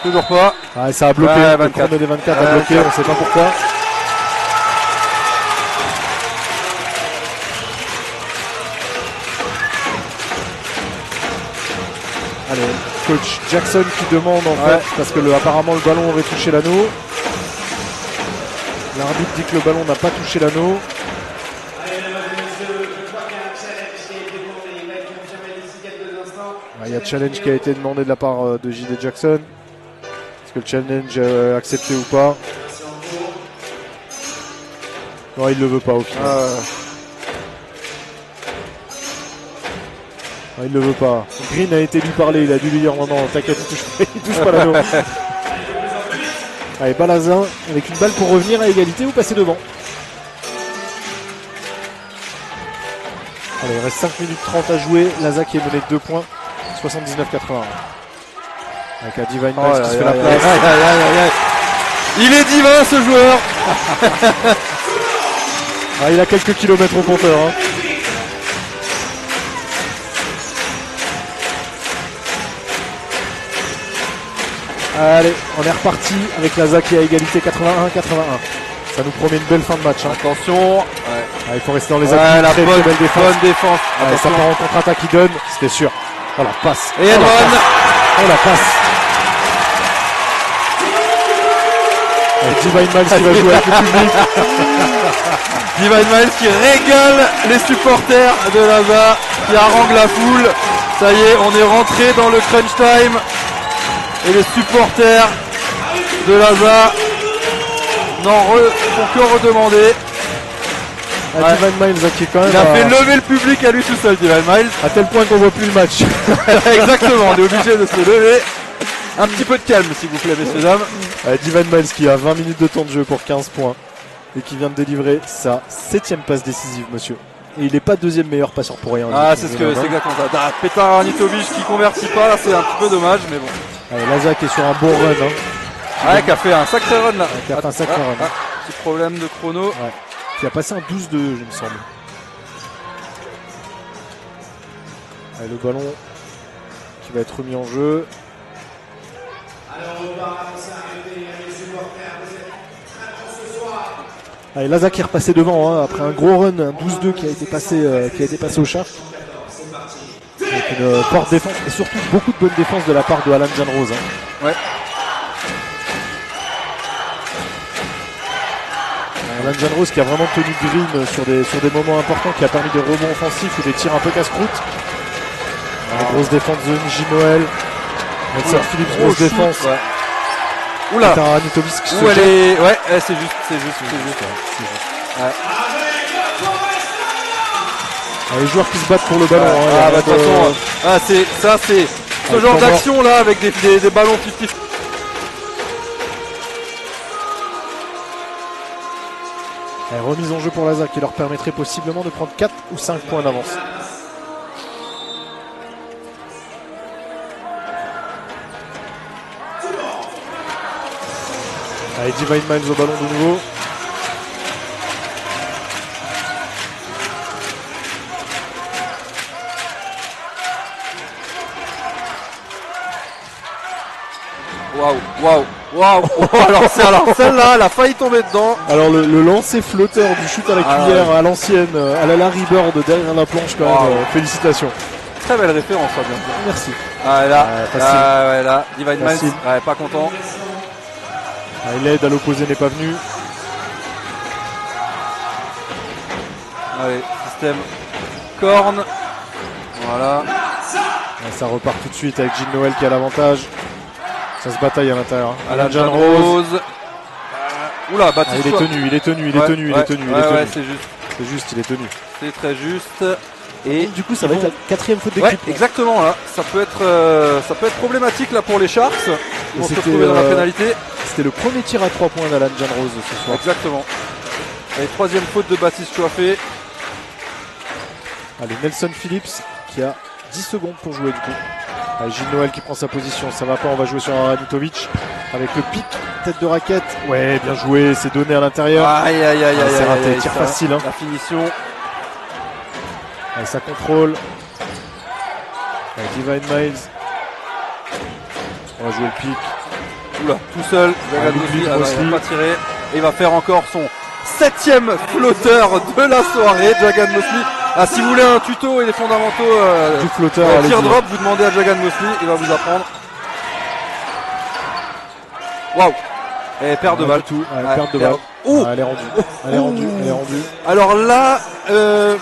Toujours pas. Ah, ça a bloqué. Ouais, Le 24. chrono des 24 a bloqué, on ne sait pas pourquoi. Allez, coach Jackson qui demande en fait, parce que apparemment le ballon aurait touché l'anneau. L'arbitre dit que le ballon n'a pas touché l'anneau. Il y a challenge qui a été demandé de la part de JD Jackson. Est-ce que le challenge est accepté ou pas? Non, il ne le veut pas au final. Non, il ne le veut pas. Green a été lui parler, il a dû lui dire non, non, t'inquiète, il touche pas l'anneau. Allez, Balazin avec une balle pour revenir à égalité ou passer devant. Allez, il reste 5 minutes 30 à jouer. Laza qui est mené de 2 points. 79-81. Avec un Divine Miles qui se fait la place. Il est divin ce joueur. Il a quelques kilomètres au compteur. Hein. Allez, on est reparti avec Laza qui est à égalité 81-81. Ça nous promet une belle fin de match. Hein. Attention. Il faut rester dans les appuis. La très bonne défense. défense. Ça part en contre-attaque, il donne. C'était sûr. Oh la passe. Et Edron. Oh la passe. Divine Miles qui va jouer avec le public. Divine Miles qui régale les supporters de Laza, qui harangue la foule. Ça y est, on est rentré dans le crunch time. Et les supporters de Laza n'en font que redemander. Divine Miles qui est quand même. Il a fait lever le public à lui tout seul, Divine Miles. À tel point qu'on voit plus le match. Exactement, on est obligé de se lever. Un petit peu de calme s'il vous plaît, messieurs dames. Divine Miles qui a 20 minutes de temps de jeu pour 15 points. Et qui vient de délivrer sa 7ème passe décisive, monsieur. Et il n'est pas deuxième meilleur passeur pour rien. Ah, c'est exactement ça. Petar Anitovic qui convertit pas, là c'est un petit peu dommage, mais bon. Allez, Laza qui est sur un bon run. Hein. Ouais, qui a fait un sacré run là. Qui a fait un sacré run. Petit problème de chrono. Ouais. Qui a passé un 12-2, je me semble. Allez, le ballon qui va être remis en jeu. Allez, Laza qui est repassé devant hein, après un gros run, un 12-2 qui a été passé au Shark. Avec une forte défense et surtout beaucoup de bonne défense de la part de Alan Janrose. Hein. Ouais. Alan Janrose qui a vraiment tenu Green sur des moments importants, qui a permis des rebonds offensifs ou des tirs un peu casse-croûte. Grosse défense de Niji Noël. Nelson Phillips, grosse défense. Ouais. Oula. T'as Anitovic qui se ouais, c'est juste. Ouais. Les joueurs qui se battent pour le ballon. Ouais. De toute façon, c'est ce genre d'action là avec des ballons 50. Remise en jeu pour Laza qui leur permettrait possiblement de prendre 4 ou 5 points d'avance. Allez, Divine Miles au ballon de nouveau. Waouh. Alors celle-là, elle a failli tomber dedans. Alors le lancer flotteur du shoot à la cuillère à l'ancienne, à la Larry Bird derrière la planche quand même. Félicitations. Très belle référence, ça bien sûr. Merci. Là, Divine Miles, pas content. L'aide à l'opposé n'est pas venu. Allez, système corne. Voilà. Ça repart tout de suite avec Gilles Noël qui a l'avantage. Ça se bataille à l'intérieur. Alan Janrose. Oula, Baptiste. Il est tenu. Ouais, c'est juste. C'est juste, il est tenu. C'est très juste. Et du coup, ça va être la 4e faute d'équipe. Ouais, exactement là. Ça peut être problématique là pour les Sharks. Ils vont se retrouver dans la pénalité. C'était le premier tir à 3 points d'Alan Janrose ce soir. Exactement. Et 3e faute de Baptiste Coiffé. Allez, Nelson Phillips qui a 10 secondes pour jouer du coup. Allez, Gilles Noël qui prend sa position, ça va pas, on va jouer sur Aranitovic avec le pic, tête de raquette. Ouais, bien joué, c'est donné à l'intérieur. Aïe, aïe, aïe, aïe, C'est raté, aïe, tir ça, facile. Hein. La finition. Allez, ça contrôle. Allez, Divine Miles. On va jouer le pic. Oula, tout seul. Jagan Mosley, il va pas tirer. Et il va faire encore son 7e flotteur de la soirée. Jagan Mosley. Ah, si vous voulez un tuto et des fondamentaux du flotteur, tir drop, vous demandez à Jagan Mosley, il va vous apprendre. Waouh! Et perte de balle. Tout. Ouais, perte de balle. Oh, elle est rendue. Elle est rendue. Elle est rendue. Alors là, je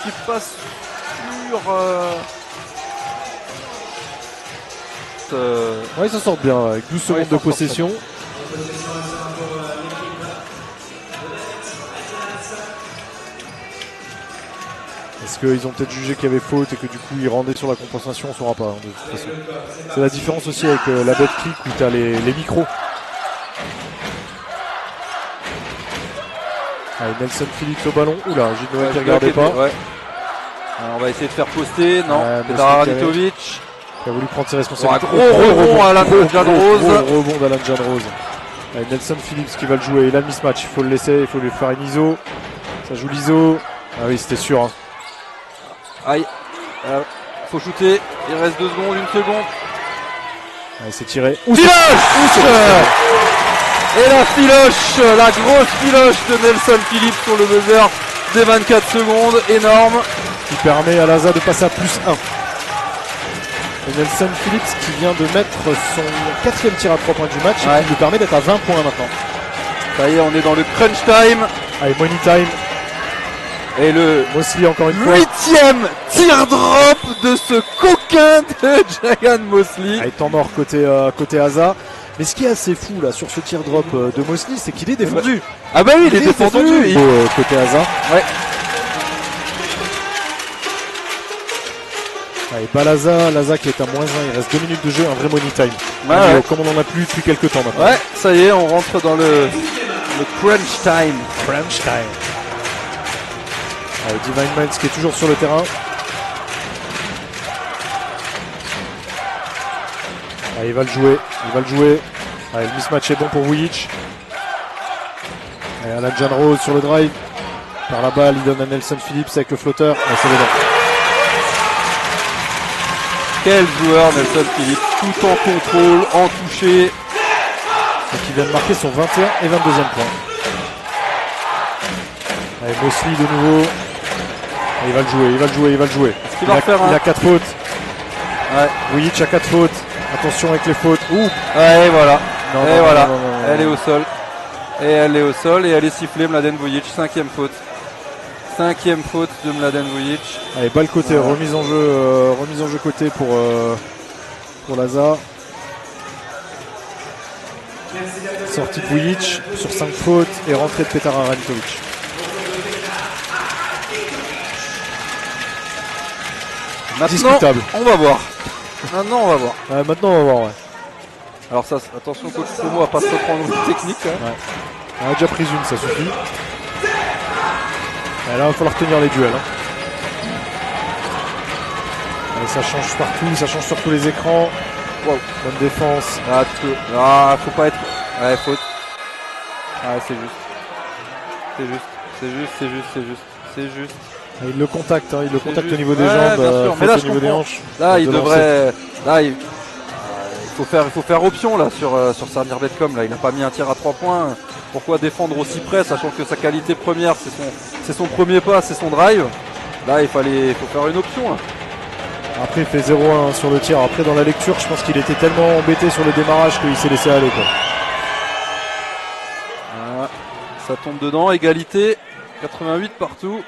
suis pas sûr. Ouais, ils s'en sortent bien avec 12 secondes de possession. Est-ce qu'ils ont peut-être jugé qu'il y avait faute et que du coup ils rendaient sur la compensation? On ne saura pas hein, de toute façon. C'est la différence aussi avec la bet click où tu as les micros. Allez, Nelson Phillips au ballon. Oula, Gilles Noël qui ne regardait pas. Ouais. Alors, on va essayer de faire poster. Non, Petar Aranitovic. Qui a voulu prendre ses responsabilités. Gros rebond à Alan Jan Rose. Gros rebond d'Alan Jan Rose. Allez, Nelson Phillips qui va le jouer. Il a le mismatch. Il faut le laisser. Il faut lui faire une ISO. Ça joue l'ISO. Ah oui, c'était sûr. Hein. Aïe. Faut shooter. Il reste 2 secondes, 1 seconde. Allez, c'est tiré. Filoche. Et la filoche, la grosse filoche de Nelson Phillips sur le buzzer des 24 secondes. Énorme. Qui permet à Laza de passer à +1. Et Nelson Phillips qui vient de mettre son 4e tir à 3 points du match et qui lui permet d'être à 20 points maintenant. Ça y est, on est dans le crunch time. Allez, money time. Et le Mosley encore une fois. 8e tir drop de ce coquin de Jagan Mosley. Allez, temps mort côté Asa. Mais ce qui est assez fou là sur ce tir drop de Mosley, c'est qu'il est défendu. Ah bah oui, il est défendu. Côté Asa. Ouais. Allez, Balaza, Laza qui est à -1, il reste 2 minutes de jeu, un vrai money time. Ouais. Comme on en a plus depuis quelques temps maintenant. Ouais, ça y est, on rentre dans le crunch time. Crunch time. Allez, Divine Miles qui est toujours sur le terrain. Allez, il va le jouer. Allez, le mismatch est bon pour Vujic. Allez, Alan Jan Rose sur le drive. Par la balle, il donne à Nelson Phillips avec le flotteur. Allez, c'est dedans. Quel joueur Nelson Phillips, tout en contrôle, en toucher. Et qui vient de marquer son 21 et 22e point. Allez, Mosley de nouveau. Et il va le jouer. Il a 4 fautes. Ouais. Vujic a 4 fautes. Attention avec les fautes. Ouh. Ouais, voilà. Non, et non, voilà. non, elle est au sol. Et elle est au sol et elle est sifflée, Mladen Vujic. 5e faute. 5e faute de Mladen Vujic. Allez, balle côté, voilà. remise en jeu côté pour Laza. Sortie de Vujic sur 5 fautes et rentrée de Petar Aranitovic. Discutable. On va voir. Maintenant, on va voir. Maintenant, on va voir. Ouais. Alors ça, attention coach Pomo à pas se reprendre une technique. Hein. Ouais. On a déjà pris une, ça suffit. Et là, il va falloir tenir les duels. Hein. Allez, ça change partout, ça change sur tous les écrans. Wow. Bonne défense. Faut pas être... Ouais, faute. Ah, c'est juste. Il le contacte, il le contacte au niveau des jambes, mais là, au niveau des hanches. Là, il devrait... Là, il faut faire option là sur Samir Betcom. Là, il n'a pas mis un tir à 3 points. Pourquoi défendre aussi près, sachant que sa qualité première, c'est son premier pas, c'est son drive. Là, il faut faire une option. Là. Après, il fait 0-1 sur le tir. Après, dans la lecture, je pense qu'il était tellement embêté sur le démarrage qu'il s'est laissé aller. Quoi. Voilà. Ça tombe dedans, égalité, 88 partout.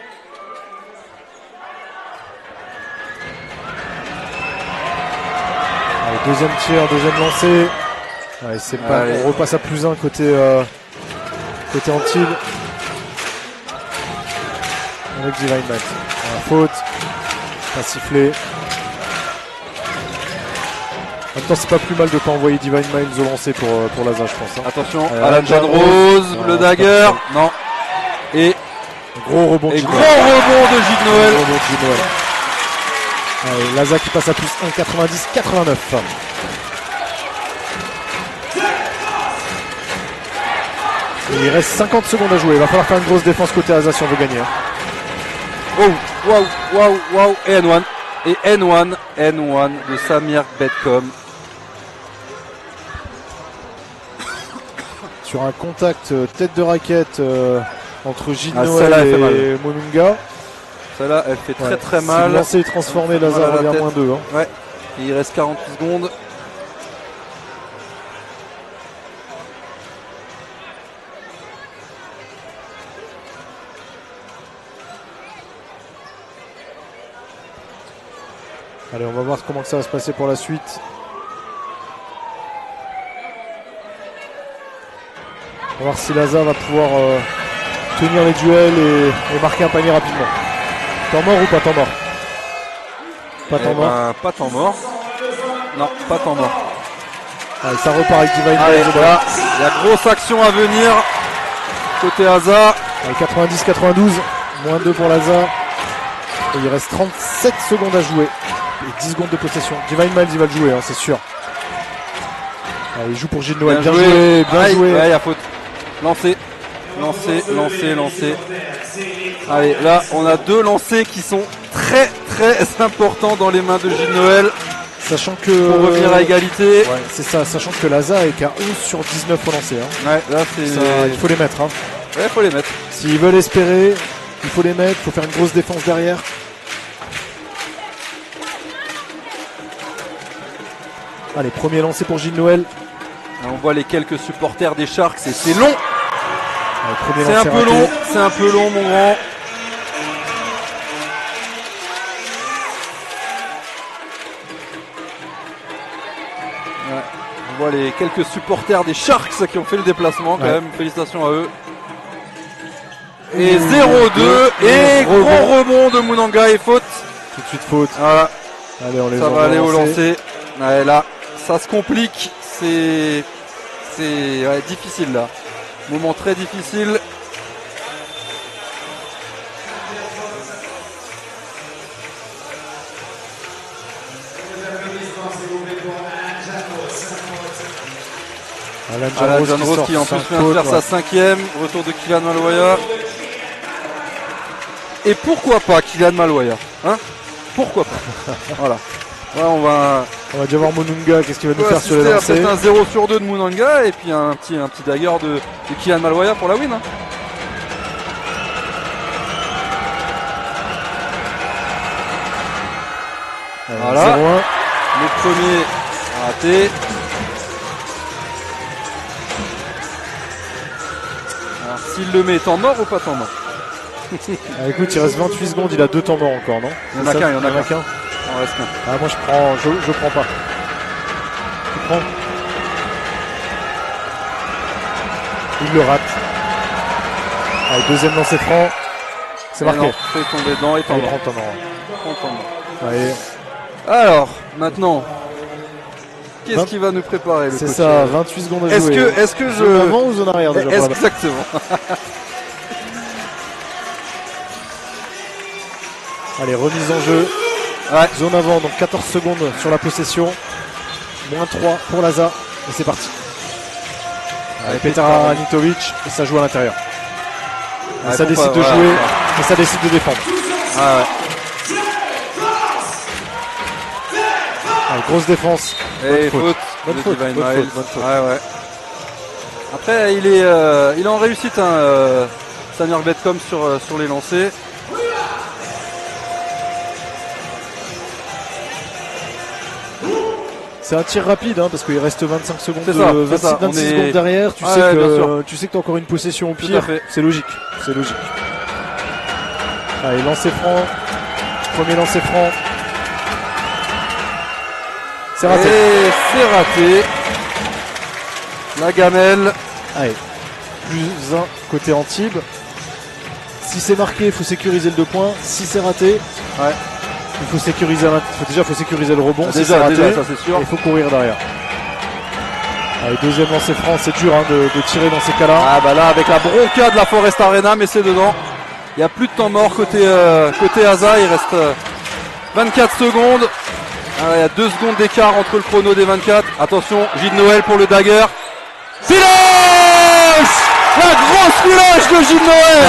Allez, deuxième tir, deuxième lancé. Allez, c'est pas, on repasse à +1 côté Antibes. Avec Divine Miles. Faute. Pas sifflé. En même temps, c'est pas plus mal de pas envoyer Divine Miles au lancer pour Laza, je pense. Hein. Attention, Alan Jan Rose, le dagger. Non. Et gros rebond de Gilles Noël. Allez, Laza qui passe à plus 1,90-89. Il reste 50 secondes à jouer. Il va falloir faire une grosse défense côté Asa si on veut gagner. Oh, waouh. Et N1. Et N1 de Samir Betcom. Sur un contact tête de raquette entre Gilles celle-là, elle fait Noël et Monunga. Celle-là, elle fait très mal. Si le lancer est transformé, Laza revient à -2. Hein. Ouais. Et il reste 48 secondes. Allez, on va voir comment ça va se passer pour la suite. On va voir si Laza va pouvoir tenir les duels et marquer un panier rapidement. Temps mort ou pas temps mort? Pas temps mort. Pas temps mort. Non, pas temps mort. Allez, ça repart avec Divine. Allez, voilà. Il y a grosse action à venir. Côté Asa. 90-92. -2 pour Laza. Et il reste 37 secondes à jouer. Et 10 secondes de possession. Divine Miles, il va le jouer, hein, c'est sûr. Allez, il joue pour Gilles Noël. Bien joué. Bien joué. Ouais, il y a faute. Lancé. Allez, là, on a 2 lancers qui sont très importants dans les mains de Gilles Noël. Sachant que. Pour revenir à égalité. Ouais, c'est ça, sachant que Laza est qu'à 11 sur 19 au lancer. Hein. Ouais, là, c'est. Il faut les mettre. Hein. Ouais, il faut les mettre. S'ils veulent espérer, il faut les mettre. Il faut faire une grosse défense derrière. Allez, premier lancé pour Gilles Noël. On voit les quelques supporters des Sharks et c'est long. Allez, c'est un peu long, mon grand. Ouais. On voit les quelques supporters des Sharks qui ont fait le déplacement quand même. Félicitations à eux. Et 0-2 et gros rebond de Munanga et faute. Tout de suite faute. Voilà. Allez, on les ça va aller au lancer. Ouais, là, ça se complique. C'est difficile là. Moment très difficile. Alan John Rose qui en plus vient de faire sa 5e. Retour de Kylian Malouaya. Et pourquoi pas Kylian Malouaya, hein? Pourquoi pas? Voilà. Là, on va déjà voir Monunga, qu'est-ce qu'il va nous faire sur les lancers. Peut-être un 0 sur 2 de Munanga et puis un petit dagger de Kylian Malouaya pour la win. Hein. Voilà. 0-1. Le premier raté. Alors s'il le met, temps mort ou pas temps mort? Écoute, il reste 28 secondes, il a 2 temps morts encore, non? Il y en a qu'un. Il en reste qu'un. Ah, moi je prends pas. Tu prends? Il le rate. Allez, deuxième lancé franc. C'est marqué. Fait tomber dedans et temps mort. Allez. Alors, maintenant, qu'est-ce qu'il va nous préparer le C'est coach? ça, 28 secondes à jouer. Est-ce que zone avant ou zone arrière déjà? Exactement. Allez, remise en jeu. Ouais. Zone avant, donc 14 secondes sur la possession. -3 pour Laza. Et c'est parti. Allez, Petar Anitovic. Et ça joue à l'intérieur. Et ça décide de jouer. Et ça décide de défendre. Ah ouais. Allez, grosse défense. Et faute. Bonne faute. Ouais. Après, il est en réussite, hein, Samir Betcom sur les lancers. C'est un tir rapide, hein, parce qu'il reste 25 secondes, 26 secondes derrière. Tu sais que tu as encore une possession au pire. C'est logique. Allez, lancer franc. Premier lancer franc. C'est raté. Et c'est raté. La gamelle. Allez, +1 côté Antibes. Si c'est marqué, il faut sécuriser le 2 points. Si c'est raté, il faut sécuriser le rebond. Déjà, ça c'est sûr. Il faut courir derrière. Allez, deuxième lancer franc, c'est dur, hein, de tirer dans ces cas-là. Ah bah là, avec la bronca de la Forest Arena, mais c'est dedans. Il n'y a plus de temps mort côté Asa, il reste 24 secondes. Il y a 2 secondes d'écart entre le chrono des 24. Attention, Gilles Noël pour le dagger. Finish! La grosse finish de Gilles Noël!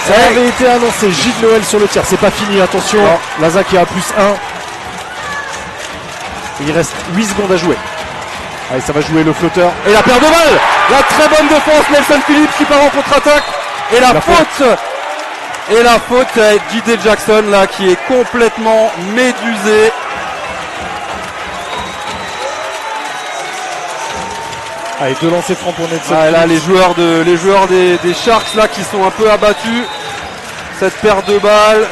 Ça avait été annoncé. Gilles Noël sur le tir. C'est pas fini, attention. Laza qui a +1. Il reste 8 secondes à jouer. Allez, ça va jouer le flotteur. Et la paire de balles! La très bonne défense, Nelson Phillips qui part en contre-attaque. Et la faute! Et la faute avec J.D. Jackson là qui est complètement médusé. Allez, 2 lancers francs pour Nelson. Là, les joueurs des Sharks là qui sont un peu abattus. Cette paire de balles,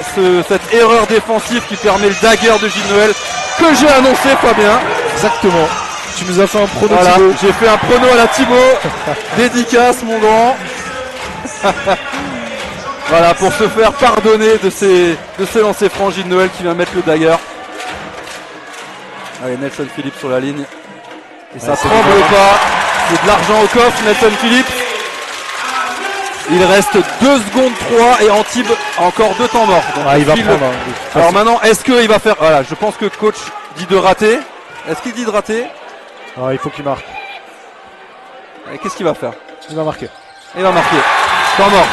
cette erreur défensive qui permet le dagger de Gilles Noël que j'ai annoncé, Fabien. Exactement. Tu nous as fait un prono, voilà, Thibaut. J'ai fait un prono à la Thibaut. Dédicace, mon grand. Voilà, pour se faire pardonner de ses lancers francs, Gilles Noël qui vient mettre le dagger. Allez, Nelson Phillips sur la ligne. Et ça tremble pas. C'est de l'argent au coffre, Nelson Phillips. Il reste 2 secondes 3 et Antibes a encore 2 temps morts. Donc il va prendre. Alors maintenant, est-ce qu'il va faire... Voilà, je pense que le coach dit de rater. Est-ce qu'il dit de rater? Il faut qu'il marque. Et qu'est-ce qu'il va faire? Il va marquer. Il va marquer. Temps mort.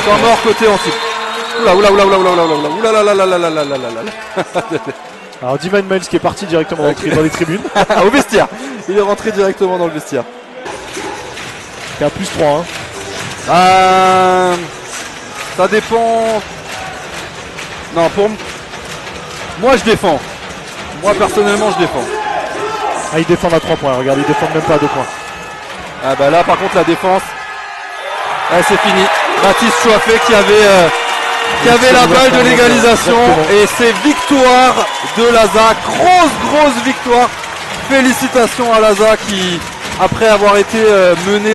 Temps mort côté Antibes. Alors Divine Miles qui est parti directement dans les tribunes. Au vestiaire. Il est rentré directement dans le vestiaire. Il y a +3. Ça dépend. Non, pour moi je défends. Moi personnellement je défends. Ils défendent à 3 points. Regarde, ils défendent même pas à 2 points. Là par contre la défense. C'est fini. Baptiste Chouafé qui avait la balle de l'égalisation. Et c'est victoire de Laza. Grosse victoire. Félicitations à Laza qui, après avoir été mené